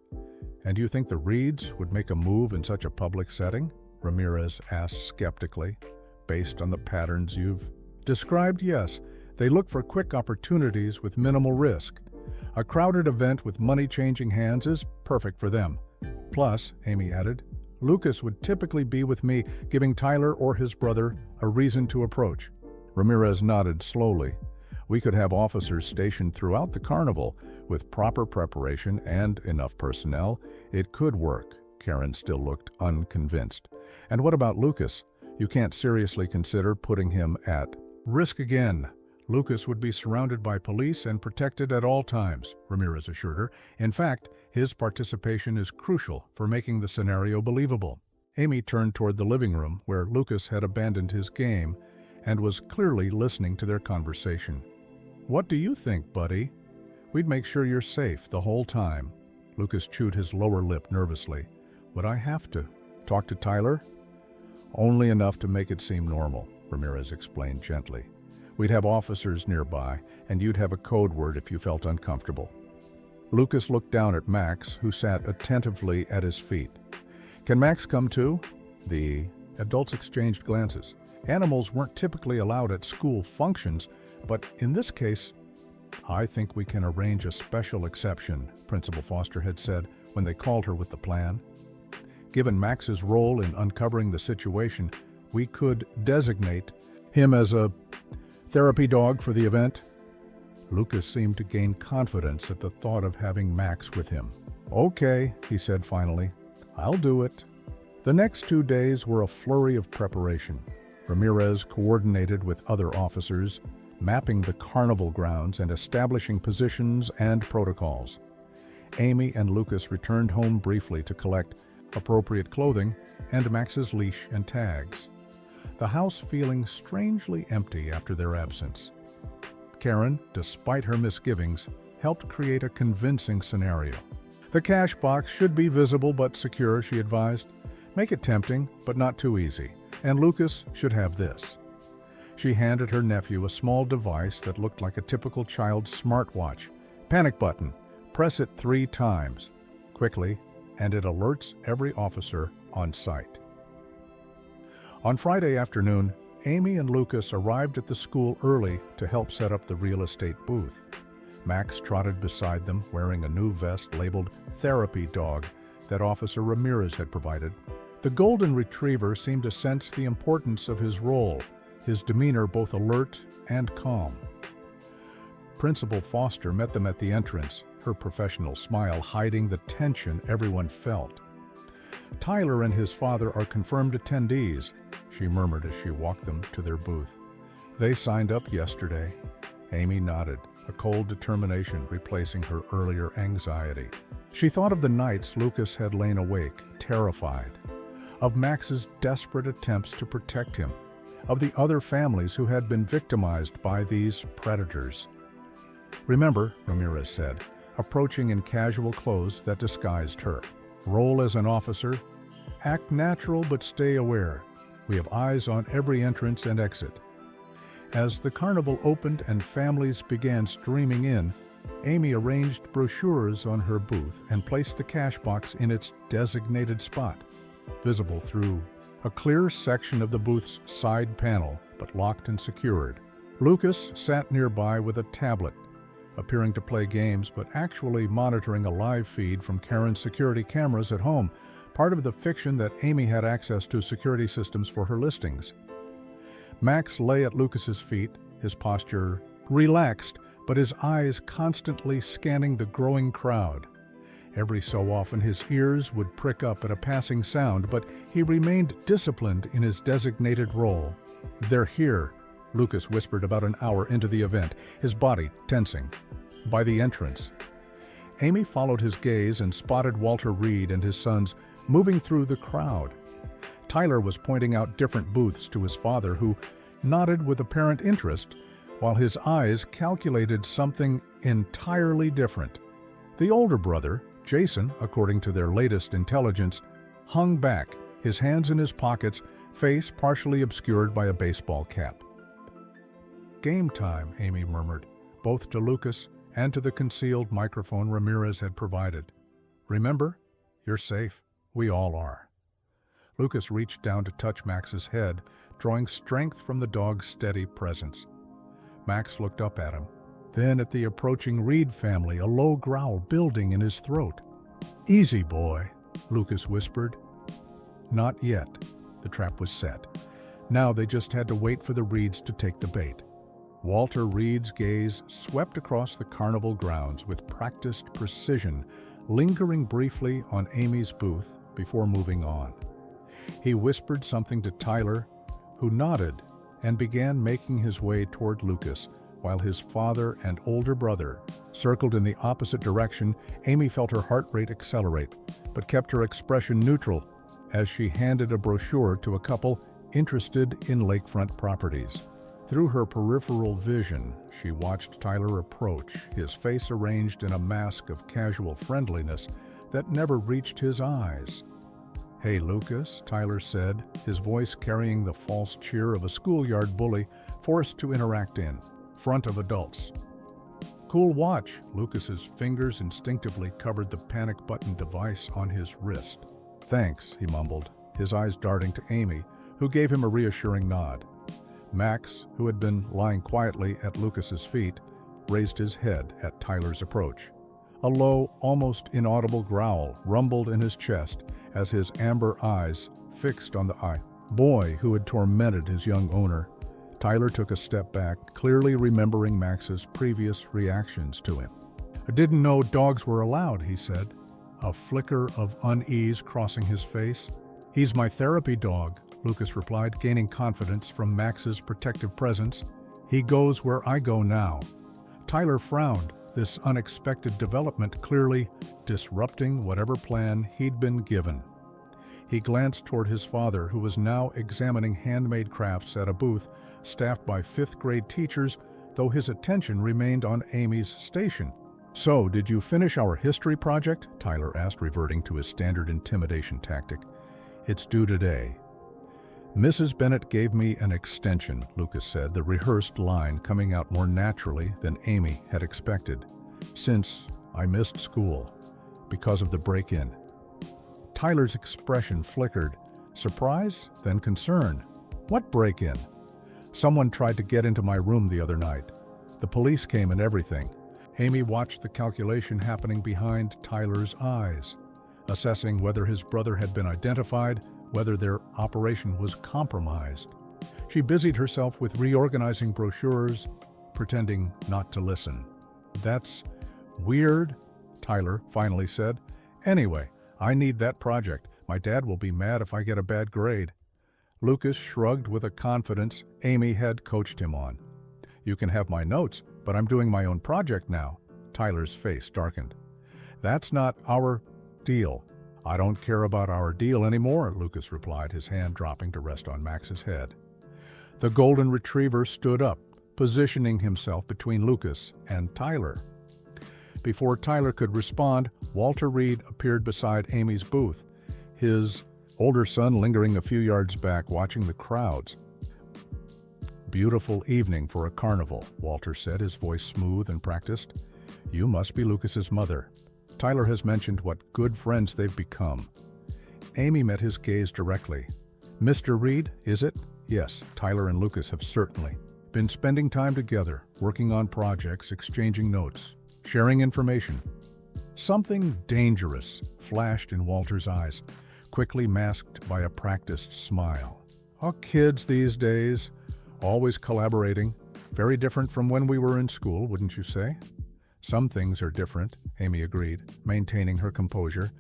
"And you think the Reeds would make a move in such a public setting?" Ramirez asked skeptically. "Based on the patterns you've described, yes. They look for quick opportunities with minimal risk. A crowded event with money changing hands is perfect for them. Plus," Amy added, "Lucas would typically be with me, giving Tyler or his brother a reason to approach." Ramirez nodded slowly. "We could have officers stationed throughout the carnival. With proper preparation and enough personnel, it could work." Karen still looked unconvinced. "And what about Lucas? You can't seriously consider putting him at risk again." "Lucas would be surrounded by police and protected at all times," Ramirez assured her. "In fact, his participation is crucial for making the scenario believable." Amy turned toward the living room, where Lucas had abandoned his game and was clearly listening to their conversation. "What do you think, buddy?" "We'd make sure you're safe the whole time." Lucas chewed his lower lip nervously. "Would I have to talk to Tyler?" "Only enough to make it seem normal," Ramirez explained gently. "We'd have officers nearby, and you'd have a code word if you felt uncomfortable." Lucas looked down at Max, who sat attentively at his feet. "Can Max come too?" The adults exchanged glances. Animals weren't typically allowed at school functions, but in this case, "I think we can arrange a special exception," Principal Foster had said when they called her with the plan. "Given Max's role in uncovering the situation, we could designate him as a therapy dog for the event." Lucas seemed to gain confidence at the thought of having Max with him. "Okay," he said finally. "I'll do it." The next 2 days were a flurry of preparation. Ramirez coordinated with other officers, mapping the carnival grounds and establishing positions and protocols. Amy and Lucas returned home briefly to collect appropriate clothing and Max's leash and tags, the house feeling strangely empty after their absence. Karen, despite her misgivings, helped create a convincing scenario. "The cash box should be visible but secure," she advised. "Make it tempting, but not too easy. And Lucas should have this." She handed her nephew a small device that looked like a typical child's smartwatch. "Panic button. Press it 3 times. Quickly, and it alerts every officer on site." On Friday afternoon, Amy and Lucas arrived at the school early to help set up the real estate booth. Max trotted beside them, wearing a new vest labeled Therapy Dog that Officer Ramirez had provided. The golden retriever seemed to sense the importance of his role, his demeanor both alert and calm. Principal Foster met them at the entrance, her professional smile hiding the tension everyone felt. "Tyler and his father are confirmed attendees," she murmured as she walked them to their booth. "They signed up yesterday." Amy nodded, a cold determination replacing her earlier anxiety. She thought of the nights Lucas had lain awake, terrified, of Max's desperate attempts to protect him, of the other families who had been victimized by these predators. "Remember," Ramirez said, approaching in casual clothes that disguised her. "Role as an officer. Act natural but stay aware. We have eyes on every entrance and exit." As the carnival opened and families began streaming in, Amy arranged brochures on her booth and placed the cash box in its designated spot, visible through a clear section of the booth's side panel, but locked and secured. Lucas sat nearby with a tablet, appearing to play games but actually monitoring a live feed from Karen's security cameras at home, part of the fiction that Amy had access to security systems for her listings. Max lay at Lucas's feet, his posture relaxed, but his eyes constantly scanning the growing crowd. Every so often his ears would prick up at a passing sound, but he remained disciplined in his designated role. "They're here," Lucas whispered about an hour into the event, his body tensing. By the entrance. Amy followed his gaze and spotted Walter Reed and his sons moving through the crowd. Tyler was pointing out different booths to his father, who nodded with apparent interest, while his eyes calculated something entirely different. The older brother, Jason, according to their latest intelligence, hung back, his hands in his pockets, face partially obscured by a baseball cap. "Game time," Amy murmured, both to Lucas and to the concealed microphone Ramirez had provided. "Remember, you're safe. We all are." Lucas reached down to touch Max's head, drawing strength from the dog's steady presence. Max looked up at him, then at the approaching Reed family, a low growl building in his throat. "Easy, boy," Lucas whispered. Not yet. The trap was set. Now they just had to wait for the Reeds to take the bait. Walter Reed's gaze swept across the carnival grounds with practiced precision, lingering briefly on Amy's booth before moving on. He whispered something to Tyler, who nodded and began making his way toward Lucas, while his father and older brother circled in the opposite direction. Amy felt her heart rate accelerate, but kept her expression neutral as she handed a brochure to a couple interested in lakefront properties. Through her peripheral vision, she watched Tyler approach, his face arranged in a mask of casual friendliness that never reached his eyes. "Hey, Lucas," Tyler said, his voice carrying the false cheer of a schoolyard bully forced to interact in front of adults. "Cool watch." Lucas's fingers instinctively covered the panic button device on his wrist. "Thanks," he mumbled, his eyes darting to Amy, who gave him a reassuring nod. Max, who had been lying quietly at Lucas's feet, raised his head at Tyler's approach. A low, almost inaudible growl rumbled in his chest as his amber eyes fixed on the boy who had tormented his young owner. Tyler took a step back, clearly remembering Max's previous reactions to him. "I didn't know dogs were allowed," he said, a flicker of unease crossing his face. "He's my therapy dog," Lucas replied, gaining confidence from Max's protective presence. "He goes where I go now." Tyler frowned, this unexpected development clearly disrupting whatever plan he'd been given. He glanced toward his father, who was now examining handmade crafts at a booth staffed by fifth-grade teachers, though his attention remained on Amy's station. "So, did you finish our history project?" Tyler asked, reverting to his standard intimidation tactic. "It's due today." "Mrs. Bennett gave me an extension," Lucas said, the rehearsed line coming out more naturally than Amy had expected, "since I missed school because of the break-in." Tyler's expression flickered, surprise, then concern. "What break-in?" "Someone tried to get into my room the other night. The police came and everything." Amy watched the calculation happening behind Tyler's eyes, assessing whether his brother had been identified, whether their operation was compromised. She busied herself with reorganizing brochures, pretending not to listen. "That's weird," Tyler finally said. "Anyway, I need that project. My dad will be mad if I get a bad grade." Lucas shrugged with a confidence Amy had coached him on. "You can have my notes, but I'm doing my own project now." Tyler's face darkened. "That's not our deal." "I don't care about our deal anymore," Lucas replied, his hand dropping to rest on Max's head. The golden retriever stood up, positioning himself between Lucas and Tyler. Before Tyler could respond, Walter Reed appeared beside Amy's booth, his older son lingering a few yards back watching the crowds. "Beautiful evening for a carnival," Walter said, his voice smooth and practiced. "You must be Lucas's mother. Tyler has mentioned what good friends they've become." Amy met his gaze directly. "Mr. Reed, is it?" "Yes, Tyler and Lucas have certainly been spending time together, working on projects, exchanging notes, sharing information." Something dangerous flashed in Walter's eyes, quickly masked by a practiced smile. "Oh, kids these days, always collaborating. Very different from when we were in school, wouldn't you say?" "Some things are different," Amy agreed, maintaining her composure.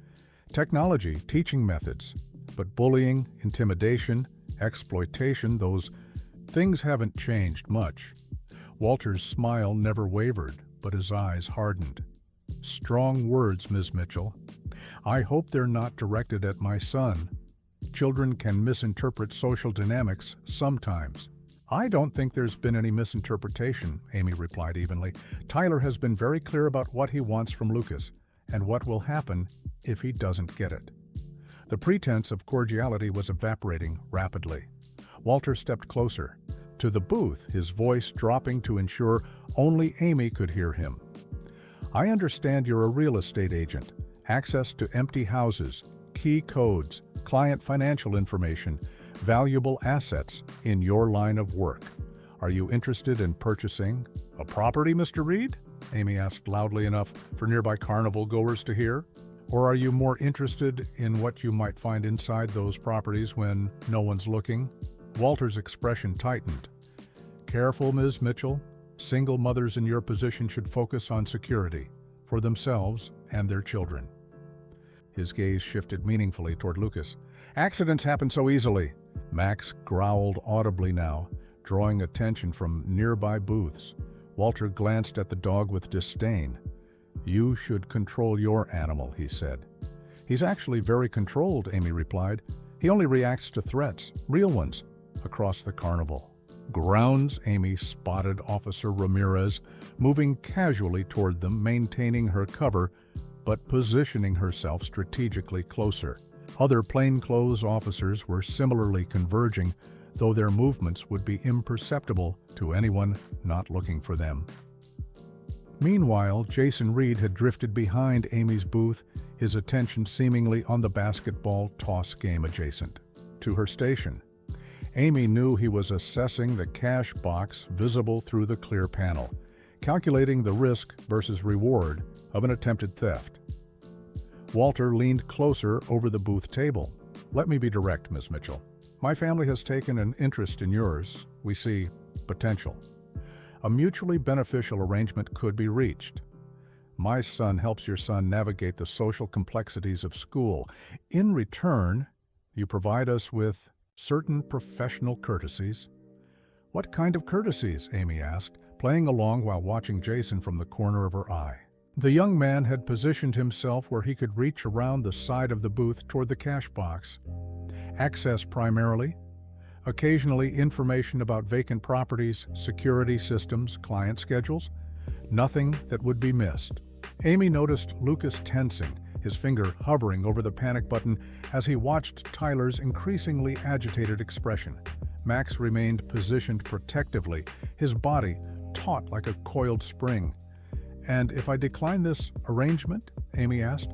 "Technology, teaching methods, but bullying, intimidation, exploitation, those things haven't changed much." Walter's smile never wavered, but his eyes hardened. "Strong words, Ms. Mitchell. I hope they're not directed at my son. Children can misinterpret social dynamics sometimes." "I don't think there's been any misinterpretation," Amy replied evenly. "Tyler has been very clear about what he wants from Lucas and what will happen if he doesn't get it." The pretense of cordiality was evaporating rapidly. Walter stepped closer to the booth, his voice dropping to ensure only Amy could hear him. "I understand you're a real estate agent. Access to empty houses, key codes, client financial information, valuable assets in your line of work. Are you interested in purchasing a property, Mr. Reed?" Amy asked loudly enough for nearby carnival goers to hear. "Or are you more interested in what you might find inside those properties when no one's looking?" Walter's expression tightened. "Careful, Ms. Mitchell. Single mothers in your position should focus on security for themselves and their children." His gaze shifted meaningfully toward Lucas. "Accidents happen so easily." Max growled audibly now, drawing attention from nearby booths. Walter glanced at the dog with disdain. "You should control your animal," he said. "He's actually very controlled," Amy replied. "He only reacts to threats, real ones." Across the carnival grounds, Amy spotted Officer Ramirez moving casually toward them, maintaining her cover but positioning herself strategically closer. Other plainclothes officers were similarly converging, though their movements would be imperceptible to anyone not looking for them. Meanwhile, Jason Reed had drifted behind Amy's booth, his attention seemingly on the basketball toss game adjacent to her station. Amy knew he was assessing the cash box visible through the clear panel, calculating the risk versus reward of an attempted theft. Walter leaned closer over the booth table. "Let me be direct, Ms. Mitchell. My family has taken an interest in yours. We see potential. A mutually beneficial arrangement could be reached. My son helps your son navigate the social complexities of school. In return, you provide us with certain professional courtesies." "What kind of courtesies?" Amy asked, playing along while watching Jason from the corner of her eye. The young man had positioned himself where he could reach around the side of the booth toward the cash box. "Access primarily. Occasionally information about vacant properties, security systems, client schedules. Nothing that would be missed." Amy noticed Lucas tensing, his finger hovering over the panic button as he watched Tyler's increasingly agitated expression. Max remained positioned protectively, his body taut like a coiled spring. "And if I decline this arrangement?" Amy asked.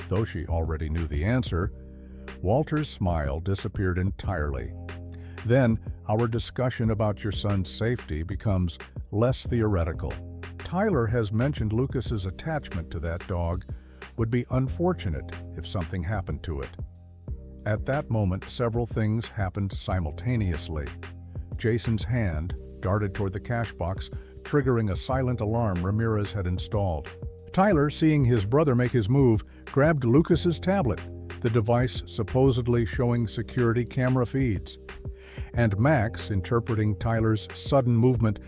Though she already knew the answer, Walter's smile disappeared entirely. "Then our discussion about your son's safety becomes less theoretical. Tyler has mentioned Lucas's attachment to that dog would be unfortunate if something happened to it." At that moment, several things happened simultaneously. Jason's hand darted toward the cash box, triggering a silent alarm Ramirez had installed. Tyler, seeing his brother make his move, grabbed Lucas's tablet, the device supposedly showing security camera feeds. And Max, interpreting Tyler's sudden movement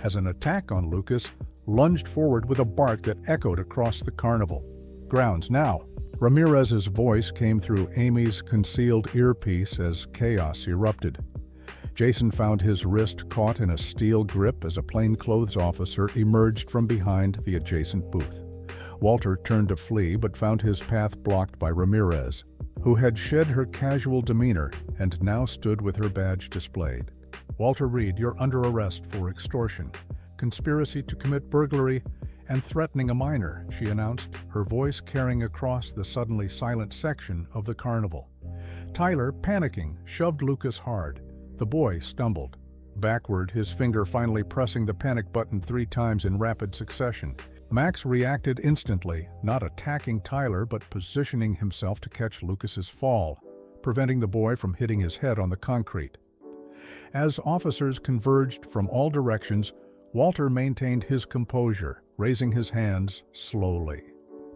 as an attack on Lucas, lunged forward with a bark that echoed across the carnival grounds. Now, Ramirez's voice came through Amy's concealed earpiece as chaos erupted. Jason found his wrist caught in a steel grip as a plainclothes officer emerged from behind the adjacent booth. Walter turned to flee but found his path blocked by Ramirez, who had shed her casual demeanor and now stood with her badge displayed. "Walter Reed, you're under arrest for extortion, conspiracy to commit burglary, and threatening a minor," she announced, her voice carrying across the suddenly silent section of the carnival. Tyler, panicking, shoved Lucas hard. The boy stumbled backward, his finger finally pressing the panic button 3 times in rapid succession. Max reacted instantly, not attacking Tyler but positioning himself to catch Lucas's fall, preventing the boy from hitting his head on the concrete. As officers converged from all directions, Walter maintained his composure, raising his hands slowly.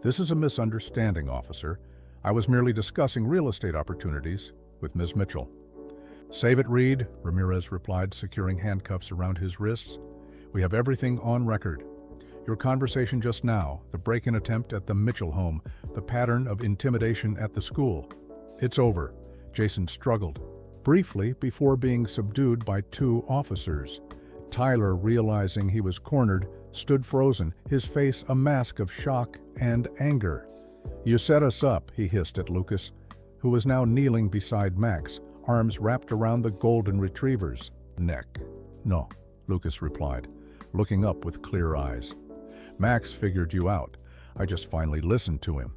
"This is a misunderstanding, officer. I was merely discussing real estate opportunities with Ms. Mitchell." "Save it, Reed," Ramirez replied, securing handcuffs around his wrists. "We have everything on record. Your conversation just now, the break-in attempt at the Mitchell home, the pattern of intimidation at the school. It's over." Jason struggled briefly before being subdued by 2 officers. Tyler, realizing he was cornered, stood frozen, his face a mask of shock and anger. "You set us up," he hissed at Lucas, who was now kneeling beside Max, arms wrapped around the golden retriever's neck. "No," Lucas replied, looking up with clear eyes. "Max figured you out. I just finally listened to him."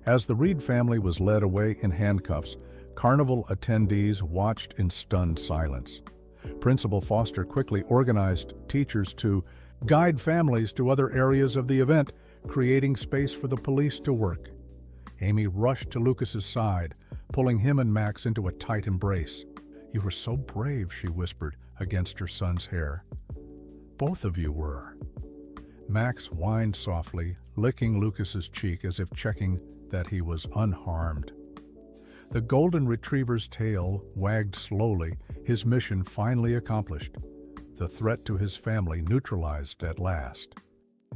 As the Reed family was led away in handcuffs, carnival attendees watched in stunned silence. Principal Foster quickly organized teachers to guide families to other areas of the event, creating space for the police to work. Amy rushed to Lucas's side, pulling him and Max into a tight embrace. "You were so brave," she whispered against her son's hair. "Both of you were." Max whined softly, licking Lucas's cheek as if checking that he was unharmed. The golden retriever's tail wagged slowly, his mission finally accomplished. The threat to his family neutralized at last.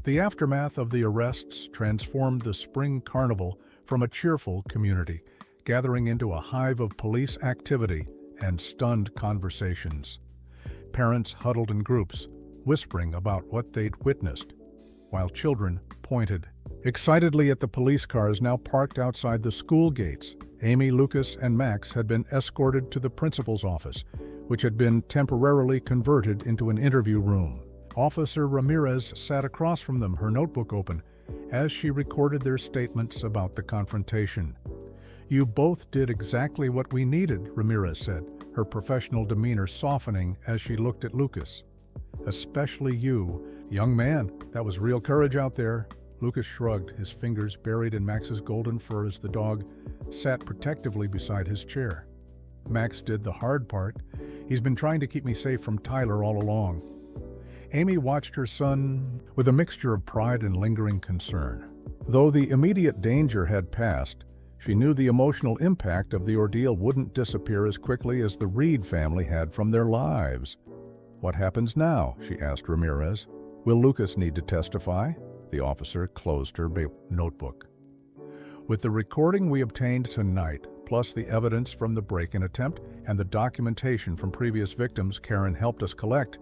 The aftermath of the arrests transformed the spring carnival from a cheerful community, gathering into a hive of police activity and stunned conversations. Parents huddled in groups, whispering about what they'd witnessed, while children pointed excitedly at the police cars now parked outside the school gates. Amy, Lucas, and Max had been escorted to the principal's office, which had been temporarily converted into an interview room. Officer Ramirez sat across from them, her notebook open, as she recorded their statements about the confrontation. "You both did exactly what we needed," Ramirez said, her professional demeanor softening as she looked at Lucas. "Especially you. Young man, that was real courage out there." Lucas shrugged, his fingers buried in Max's golden fur as the dog sat protectively beside his chair. "Max did the hard part. He's been trying to keep me safe from Tyler all along." Amy watched her son with a mixture of pride and lingering concern. Though the immediate danger had passed, she knew the emotional impact of the ordeal wouldn't disappear as quickly as the Reed family had from their lives. "What happens now?" she asked Ramirez. "Will Lucas need to testify?" The officer closed her notebook. "With the recording we obtained tonight, plus the evidence from the break-in attempt and the documentation from previous victims Karen helped us collect,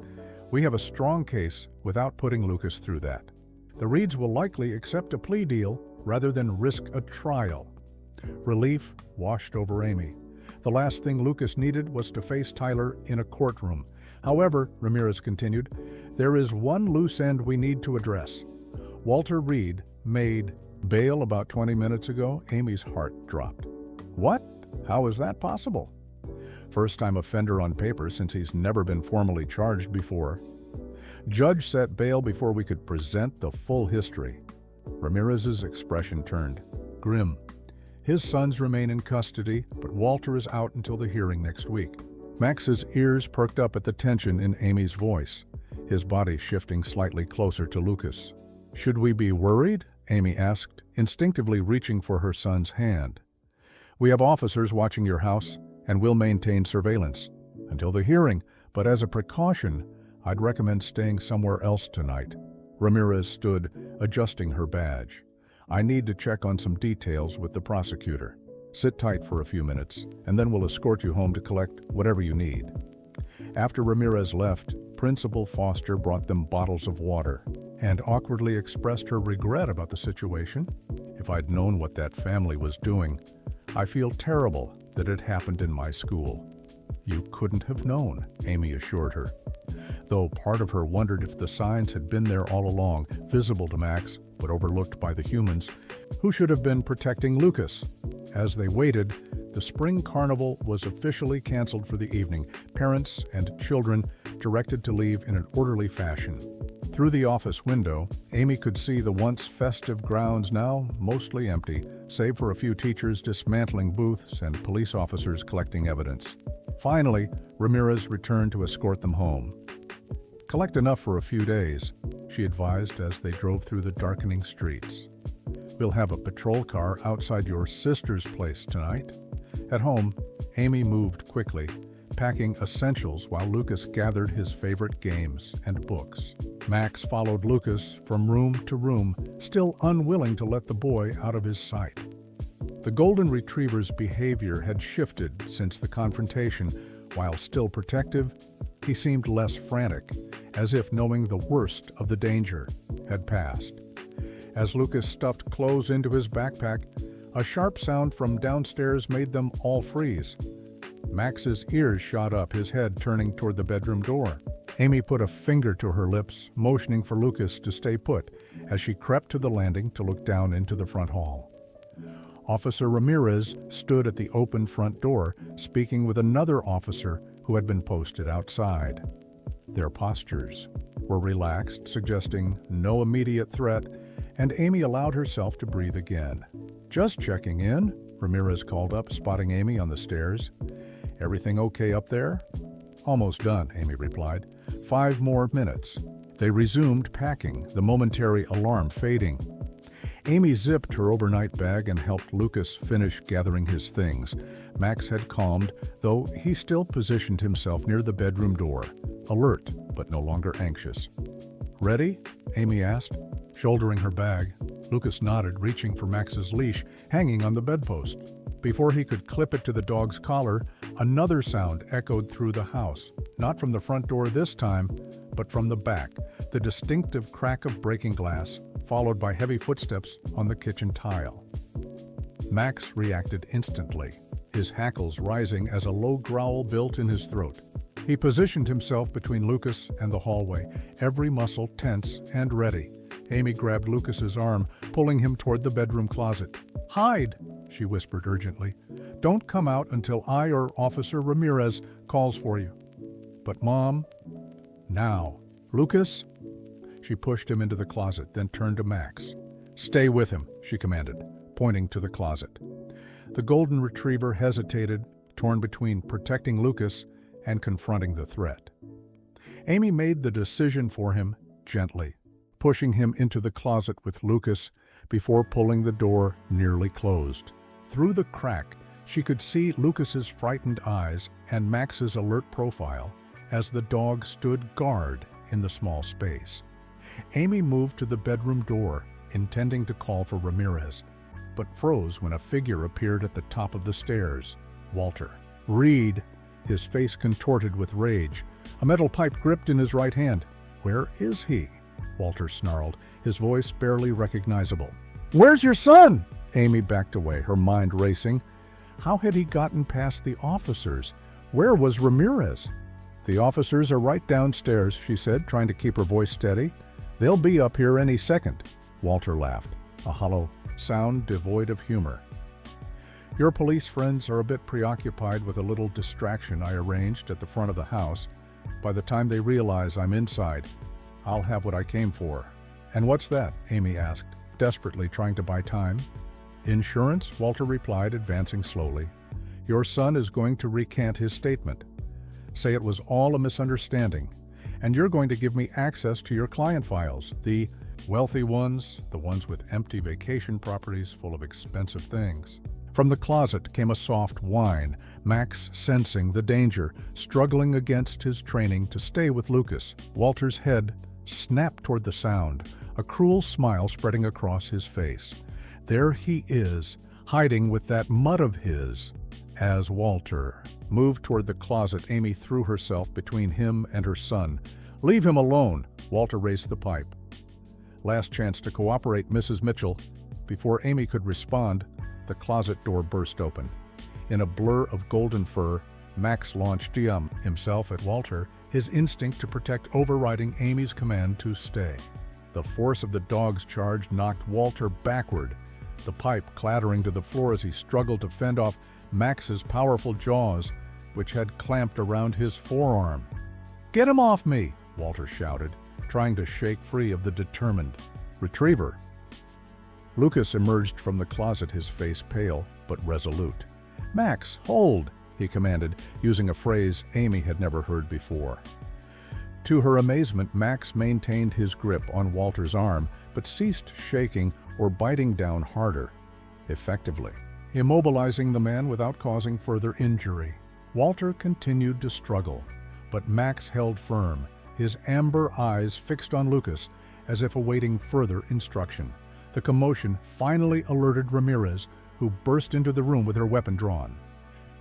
we have a strong case without putting Lucas through that. The Reeds will likely accept a plea deal rather than risk a trial." Relief washed over Amy. The last thing Lucas needed was to face Tyler in a courtroom. "However," Ramirez continued, "there is one loose end we need to address. Walter Reed made bail about 20 minutes ago." Amy's heart dropped. "What? How is that possible?" "First-time offender on paper since he's never been formally charged before. Judge set bail before we could present the full history." Ramirez's expression turned grim. "His sons remain in custody, but Walter is out until the hearing next week." Max's ears perked up at the tension in Amy's voice, his body shifting slightly closer to Lucas. "Should we be worried?" Amy asked, instinctively reaching for her son's hand. "We have officers watching your house, and we'll maintain surveillance until the hearing, but as a precaution, I'd recommend staying somewhere else tonight." Ramirez stood, adjusting her badge. "I need to check on some details with the prosecutor. Sit tight for a few minutes, and then we'll escort you home to collect whatever you need." After Ramirez left, Principal Foster brought them bottles of water and awkwardly expressed her regret about the situation. "If I'd known what that family was doing, I feel terrible that it happened in my school." "You couldn't have known," Amy assured her, though part of her wondered if the signs had been there all along, visible to Max, but overlooked by the humans, who should have been protecting Lucas. As they waited, the spring carnival was officially canceled for the evening, parents and children directed to leave in an orderly fashion. Through the office window, Amy could see the once festive grounds now mostly empty, save for a few teachers dismantling booths and police officers collecting evidence. Finally, Ramirez returned to escort them home. "Collect enough for a few days," she advised as they drove through the darkening streets. "We'll have a patrol car outside your sister's place tonight." At home, Amy moved quickly, packing essentials while Lucas gathered his favorite games and books. Max followed Lucas from room to room, still unwilling to let the boy out of his sight. The golden retriever's behavior had shifted since the confrontation. While still protective, he seemed less frantic, as if knowing the worst of the danger had passed. As Lucas stuffed clothes into his backpack, a sharp sound from downstairs made them all freeze. Max's ears shot up, his head turning toward the bedroom door. Amy put a finger to her lips, motioning for Lucas to stay put, as she crept to the landing to look down into the front hall. Officer Ramirez stood at the open front door, speaking with another officer who had been posted outside. Their postures were relaxed, suggesting no immediate threat, and Amy allowed herself to breathe again. "Just checking in," Ramirez called up, spotting Amy on the stairs. "Everything okay up there?" "Almost done," Amy replied. 5 more minutes." They resumed packing, the momentary alarm fading. Amy zipped her overnight bag and helped Lucas finish gathering his things. Max had calmed, though he still positioned himself near the bedroom door, alert but no longer anxious. "Ready?" Amy asked, shouldering her bag. Lucas nodded, reaching for Max's leash, hanging on the bedpost. Before he could clip it to the dog's collar, another sound echoed through the house, not from the front door this time, but from the back, the distinctive crack of breaking glass, followed by heavy footsteps on the kitchen tile. Max reacted instantly, his hackles rising as a low growl built in his throat. He positioned himself between Lucas and the hallway, every muscle tense and ready. Amy grabbed Lucas's arm, pulling him toward the bedroom closet. "Hide!" she whispered urgently. "Don't come out until I or Officer Ramirez calls for you." "But Mom..." "Now. Lucas?" She pushed him into the closet, then turned to Max. "Stay with him," she commanded, pointing to the closet. The golden retriever hesitated, torn between protecting Lucas and confronting the threat. Amy made the decision for him gently, pushing him into the closet with Lucas before pulling the door nearly closed. Through the crack, she could see Lucas's frightened eyes and Max's alert profile as the dog stood guard in the small space. Amy moved to the bedroom door, intending to call for Ramirez, but froze when a figure appeared at the top of the stairs. Walter. Reed, his face contorted with rage, a metal pipe gripped in his right hand. "Where is he?" Walter snarled, his voice barely recognizable. "Where's your son?" Amy backed away, her mind racing. How had he gotten past the officers? Where was Ramirez? "The officers are right downstairs," she said, trying to keep her voice steady. "They'll be up here any second." Walter laughed, a hollow sound devoid of humor. "Your police friends are a bit preoccupied with a little distraction I arranged at the front of the house. By the time they realize I'm inside, I'll have what I came for." "And what's that?" Amy asked, desperately trying to buy time. "Insurance," Walter replied, advancing slowly. "Your son is going to recant his statement." say it was all a misunderstanding, and you're going to give me access to your client files, the wealthy ones, the ones with empty vacation properties full of expensive things. From the closet came a soft whine, Max sensing the danger, struggling against his training to stay with Lucas. Walter's head snapped toward the sound, a cruel smile spreading across his face. There he is, hiding with that mutt of his. As Walter moved toward the closet, Amy threw herself between him and her son. "Leave him alone!" Walter raised the pipe. Last chance to cooperate, Mrs. Mitchell. Before Amy could respond, the closet door burst open. In a blur of golden fur, Max launched himself at Walter, his instinct to protect overriding Amy's command to stay. The force of the dog's charge knocked Walter backward, the pipe clattering to the floor as he struggled to fend off Max's powerful jaws, which had clamped around his forearm. "Get him off me!" Walter shouted, trying to shake free of the determined retriever. Lucas emerged from the closet, his face pale but resolute. "Max, hold!" he commanded, using a phrase Amy had never heard before. To her amazement, Max maintained his grip on Walter's arm, but ceased shaking or biting down harder, effectively immobilizing the man without causing further injury. Walter continued to struggle, but Max held firm, his amber eyes fixed on Lucas as if awaiting further instruction. The commotion finally alerted Ramirez, who burst into the room with her weapon drawn.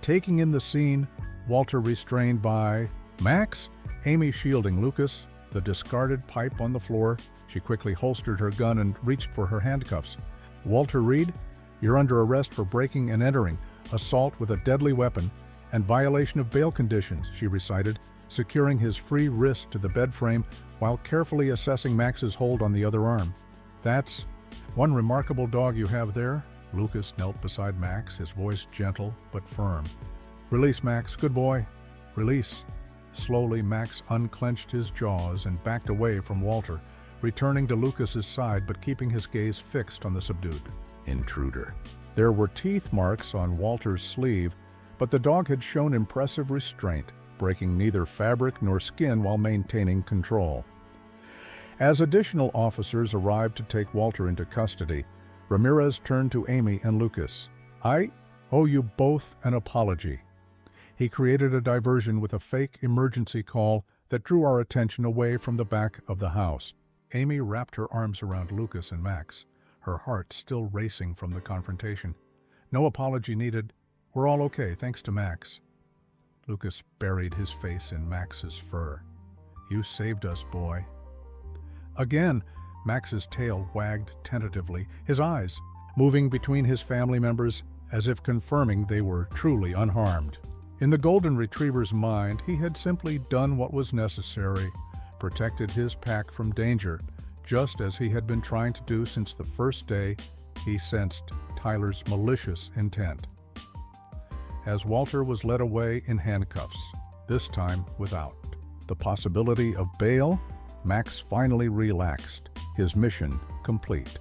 Taking in the scene, Walter restrained by Max, Amy shielding Lucas, the discarded pipe on the floor. She quickly holstered her gun and reached for her handcuffs. "Walter Reed, you're under arrest for breaking and entering, assault with a deadly weapon, and violation of bail conditions," she recited, securing his free wrist to the bed frame while carefully assessing Max's hold on the other arm. "That's one remarkable dog you have there." Lucas knelt beside Max, his voice gentle but firm. "Release, Max. Good boy. Release." Slowly, Max unclenched his jaws and backed away from Walter, returning to Lucas's side but keeping his gaze fixed on the subdued intruder. There were teeth marks on Walter's sleeve, but the dog had shown impressive restraint, breaking neither fabric nor skin while maintaining control. As additional officers arrived to take Walter into custody, Ramirez turned to Amy and Lucas. "I owe you both an apology." He created a diversion with a fake emergency call that drew our attention away from the back of the house. Amy wrapped her arms around Lucas and Max, her heart still racing from the confrontation. "No apology needed. We're all okay, thanks to Max." Lucas buried his face in Max's fur. "You saved us, boy." Again, Max's tail wagged tentatively, his eyes moving between his family members as if confirming they were truly unharmed. In the golden retriever's mind, he had simply done what was necessary, protected his pack from danger, just as he had been trying to do since the first day he sensed Tyler's malicious intent. As Walter was led away in handcuffs, this time without the possibility of bail, Max finally relaxed, his mission complete.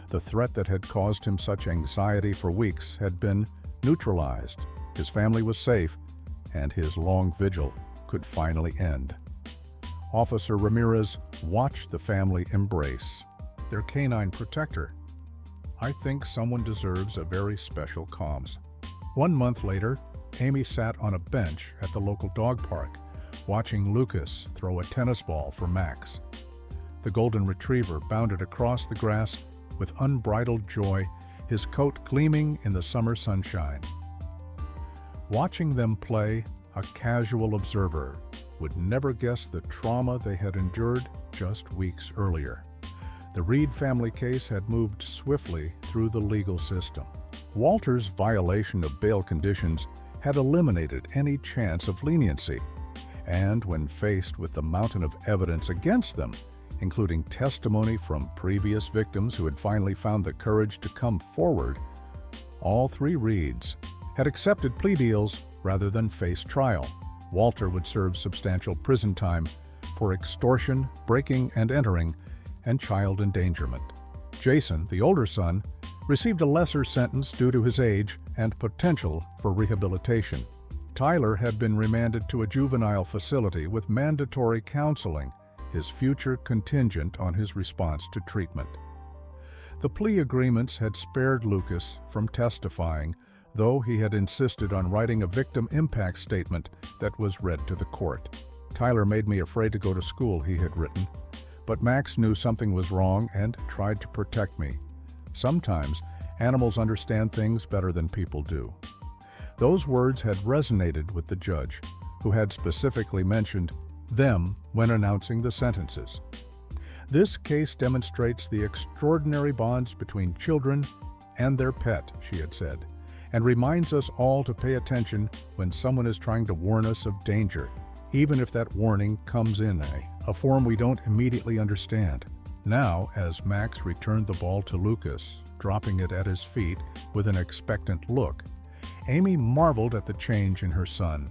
The threat that had caused him such anxiety for weeks had been neutralized. His family was safe, and his long vigil could finally end. Officer Ramirez watched the family embrace their canine protector. "I think someone deserves a very special calms." 1 month later, Amy sat on a bench at the local dog park, watching Lucas throw a tennis ball for Max. The golden retriever bounded across the grass with unbridled joy, his coat gleaming in the summer sunshine. Watching them play, a casual observer would never guess the trauma they had endured just weeks earlier. The Reed family case had moved swiftly through the legal system. Walter's violation of bail conditions had eliminated any chance of leniency, and when faced with the mountain of evidence against them, including testimony from previous victims who had finally found the courage to come forward, all three Reeds had accepted plea deals rather than face trial. Walter would serve substantial prison time for extortion, breaking and entering, and child endangerment. Jason, the older son, received a lesser sentence due to his age and potential for rehabilitation. Tyler had been remanded to a juvenile facility with mandatory counseling, his future contingent on his response to treatment. The plea agreements had spared Lucas from testifying, though he had insisted on writing a victim impact statement that was read to the court. "Tyler made me afraid to go to school," he had written, "but Max knew something was wrong and tried to protect me. Sometimes animals understand things better than people do." Those words had resonated with the judge, who had specifically mentioned them when announcing the sentences. "This case demonstrates the extraordinary bonds between children and their pet," she had said, "and reminds us all to pay attention when someone is trying to warn us of danger, even if that warning comes in a form we don't immediately understand." Now, as Max returned the ball to Lucas, dropping it at his feet with an expectant look, Amy marveled at the change in her son.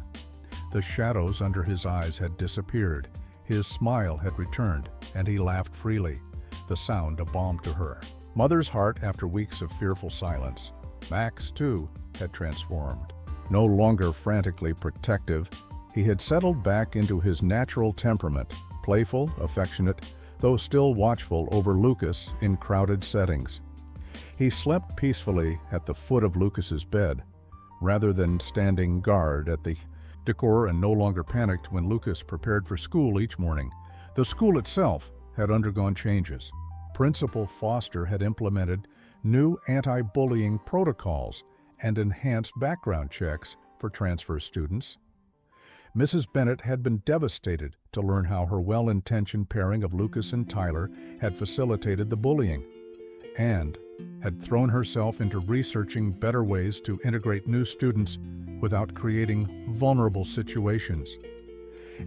The shadows under his eyes had disappeared, his smile had returned, and he laughed freely, the sound a balm to her. Mother's heart after weeks of fearful silence. Max, too, had transformed. No longer frantically protective, he had settled back into his natural temperament, playful, affectionate, though still watchful over Lucas in crowded settings. He slept peacefully at the foot of Lucas's bed, rather than standing guard at the decor, and no longer panicked when Lucas prepared for school each morning. The school itself had undergone changes. Principal Foster had implemented new anti-bullying protocols and enhanced background checks for transfer students. Mrs. Bennett had been devastated to learn how her well-intentioned pairing of Lucas and Tyler had facilitated the bullying, and had thrown herself into researching better ways to integrate new students without creating vulnerable situations.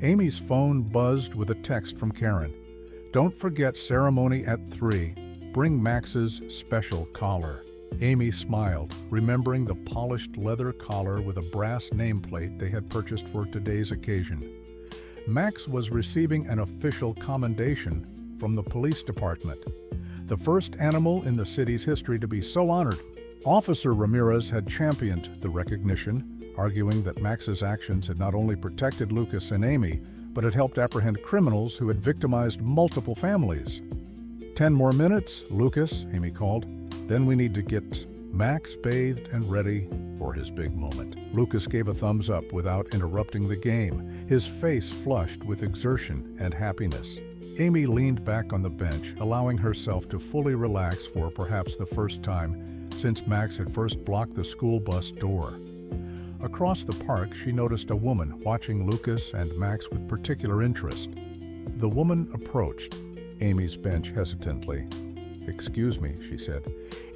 Amy's phone buzzed with a text from Karen. "Don't forget ceremony at 3. Bring Max's special collar." Amy smiled, remembering the polished leather collar with a brass nameplate they had purchased for today's occasion. Max was receiving an official commendation from the police department, the first animal in the city's history to be so honored. Officer Ramirez had championed the recognition, arguing that Max's actions had not only protected Lucas and Amy, but had helped apprehend criminals who had victimized multiple families. 10 more minutes, Lucas," Amy called. "Then we need to get Max bathed and ready for his big moment." Lucas gave a thumbs up without interrupting the game, his face flushed with exertion and happiness. Amy leaned back on the bench, allowing herself to fully relax for perhaps the first time since Max had first blocked the school bus door. Across the park, she noticed a woman watching Lucas and Max with particular interest. The woman approached Amy's bench hesitantly. "Excuse me," she said.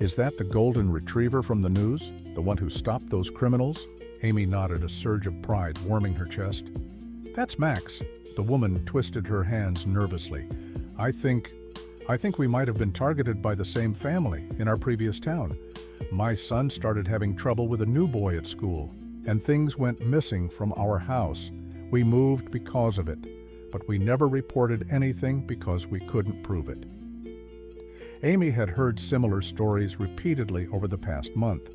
"Is that the golden retriever from the news? The one who stopped those criminals?" Amy nodded, a surge of pride warming her chest. "That's Max." The woman twisted her hands nervously. I think we might have been targeted by the same family in our previous town. My son started having trouble with a new boy at school, and things went missing from our house. We moved because of it, but we never reported anything because we couldn't prove it." Amy had heard similar stories repeatedly over the past month.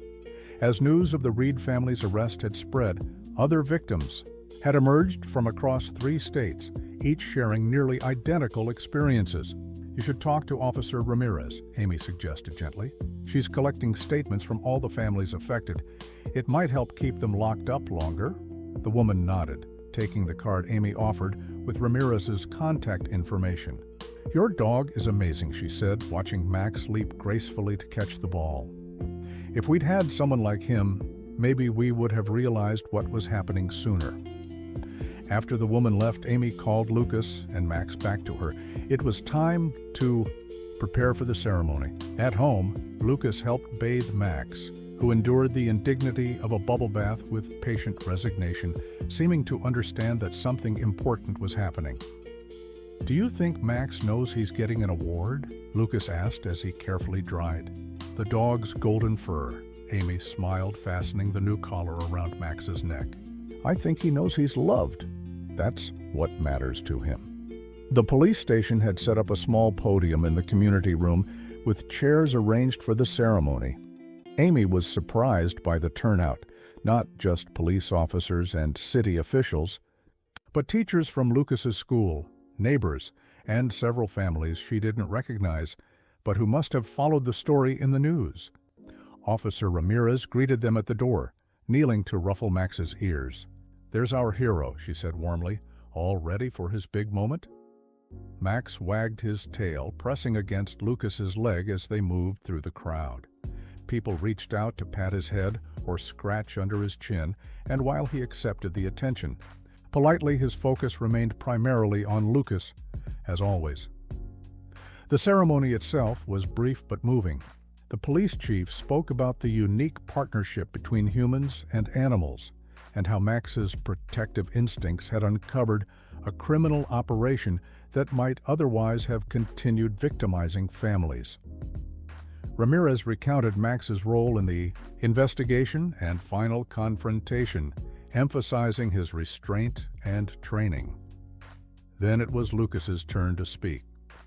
As news of the Reed family's arrest had spread, other victims had emerged from across 3 states, each sharing nearly identical experiences. "You should talk to Officer Ramirez," Amy suggested gently. "She's collecting statements from all the families affected. It might help keep them locked up longer." The woman nodded, taking the card Amy offered with Ramirez's contact information. "Your dog is amazing," she said, watching Max leap gracefully to catch the ball. "If we'd had someone like him, maybe we would have realized what was happening sooner." After the woman left, Amy called Lucas and Max back to her. It was time to prepare for the ceremony. At home, Lucas helped bathe Max, who endured the indignity of a bubble bath with patient resignation, seeming to understand that something important was happening. "Do you think Max knows he's getting an award?" Lucas asked as he carefully dried the dog's golden fur. Amy smiled, fastening the new collar around Max's neck. "I think he knows he's loved. That's what matters to him." The police station had set up a small podium in the community room with chairs arranged for the ceremony. Amy was surprised by the turnout. Not just police officers and city officials, but teachers from Lucas's school, neighbors, and several families she didn't recognize, but who must have followed the story in the news. Officer Ramirez greeted them at the door, kneeling to ruffle Max's ears. "There's our hero," she said warmly, "all ready for his big moment?" Max wagged his tail, pressing against Lucas's leg as they moved through the crowd. People reached out to pat his head or scratch under his chin, and while he accepted the attention, politely his focus remained primarily on Lucas, as always. The ceremony itself was brief but moving. The police chief spoke about the unique partnership between humans and animals, and how Max's protective instincts had uncovered a criminal operation that might otherwise have continued victimizing families. Ramirez recounted Max's role in the investigation and final confrontation, emphasizing his restraint and training. Then it was Lucas's turn to speak.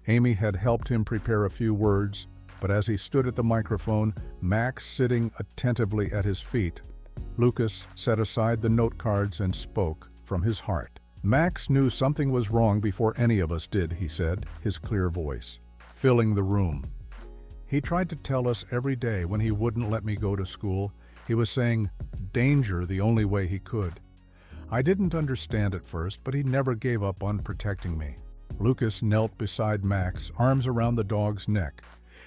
Amy had helped him prepare a few words, but as he stood at the microphone, Max sitting attentively at his feet, Lucas set aside the note cards and spoke from his heart. "Max knew something was wrong before any of us did," he said, his clear voice filling the room. "He tried to tell us every day when he wouldn't let me go to school. He was saying danger the only way he could. I didn't understand at first, but he never gave up on protecting me." Lucas knelt beside Max, arms around the dog's neck.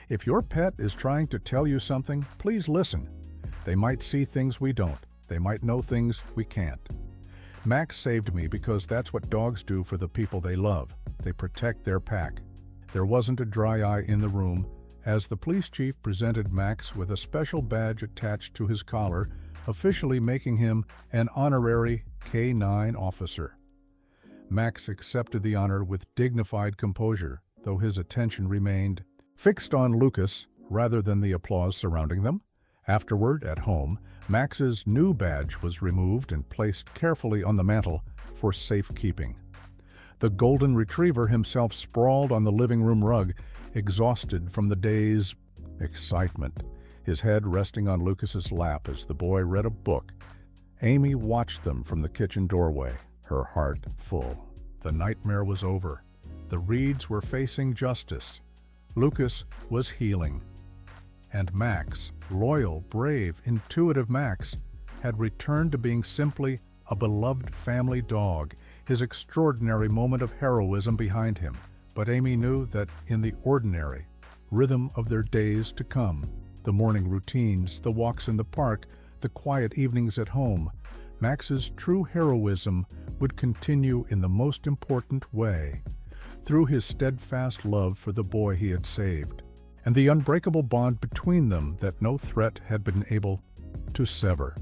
"If your pet is trying to tell you something, please listen. They might see things we don't. They might know things we can't. Max saved me because that's what dogs do for the people they love. They protect their pack." There wasn't a dry eye in the room as the police chief presented Max with a special badge attached to his collar, officially making him an honorary K-9 officer. Max accepted the honor with dignified composure, though his attention remained fixed on Lucas rather than the applause surrounding them. Afterward, at home, Max's new badge was removed and placed carefully on the mantel for safekeeping. The golden retriever himself sprawled on the living room rug, exhausted from the day's excitement, his head resting on Lucas's lap as the boy read a book. Amy watched them from the kitchen doorway, her heart full. The nightmare was over. The Reeds were facing justice. Lucas was healing. And Max, loyal, brave, intuitive Max, had returned to being simply a beloved family dog, his extraordinary moment of heroism behind him. But Amy knew that in the ordinary rhythm of their days to come, the morning routines, the walks in the park, the quiet evenings at home, Max's true heroism would continue in the most important way, through his steadfast love for the boy he had saved, and the unbreakable bond between them that no threat had been able to sever.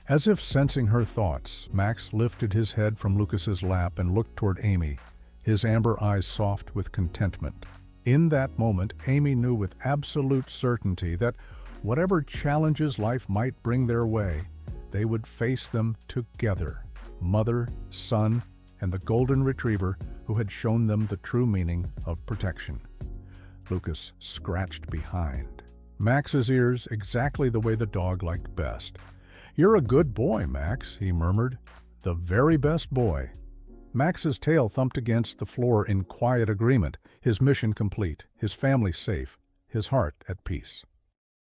As if sensing her thoughts, Max lifted his head from Lucas's lap and looked toward Amy, his amber eyes soft with contentment. In that moment, Amy knew with absolute certainty that whatever challenges life might bring their way, they would face them together, mother, son, and the golden retriever who had shown them the true meaning of protection. Lucas scratched behind Max's ears exactly the way the dog liked best. "You're a good boy, Max," he murmured. "The very best boy." Max's tail thumped against the floor in quiet agreement, his mission complete, his family safe, his heart at peace.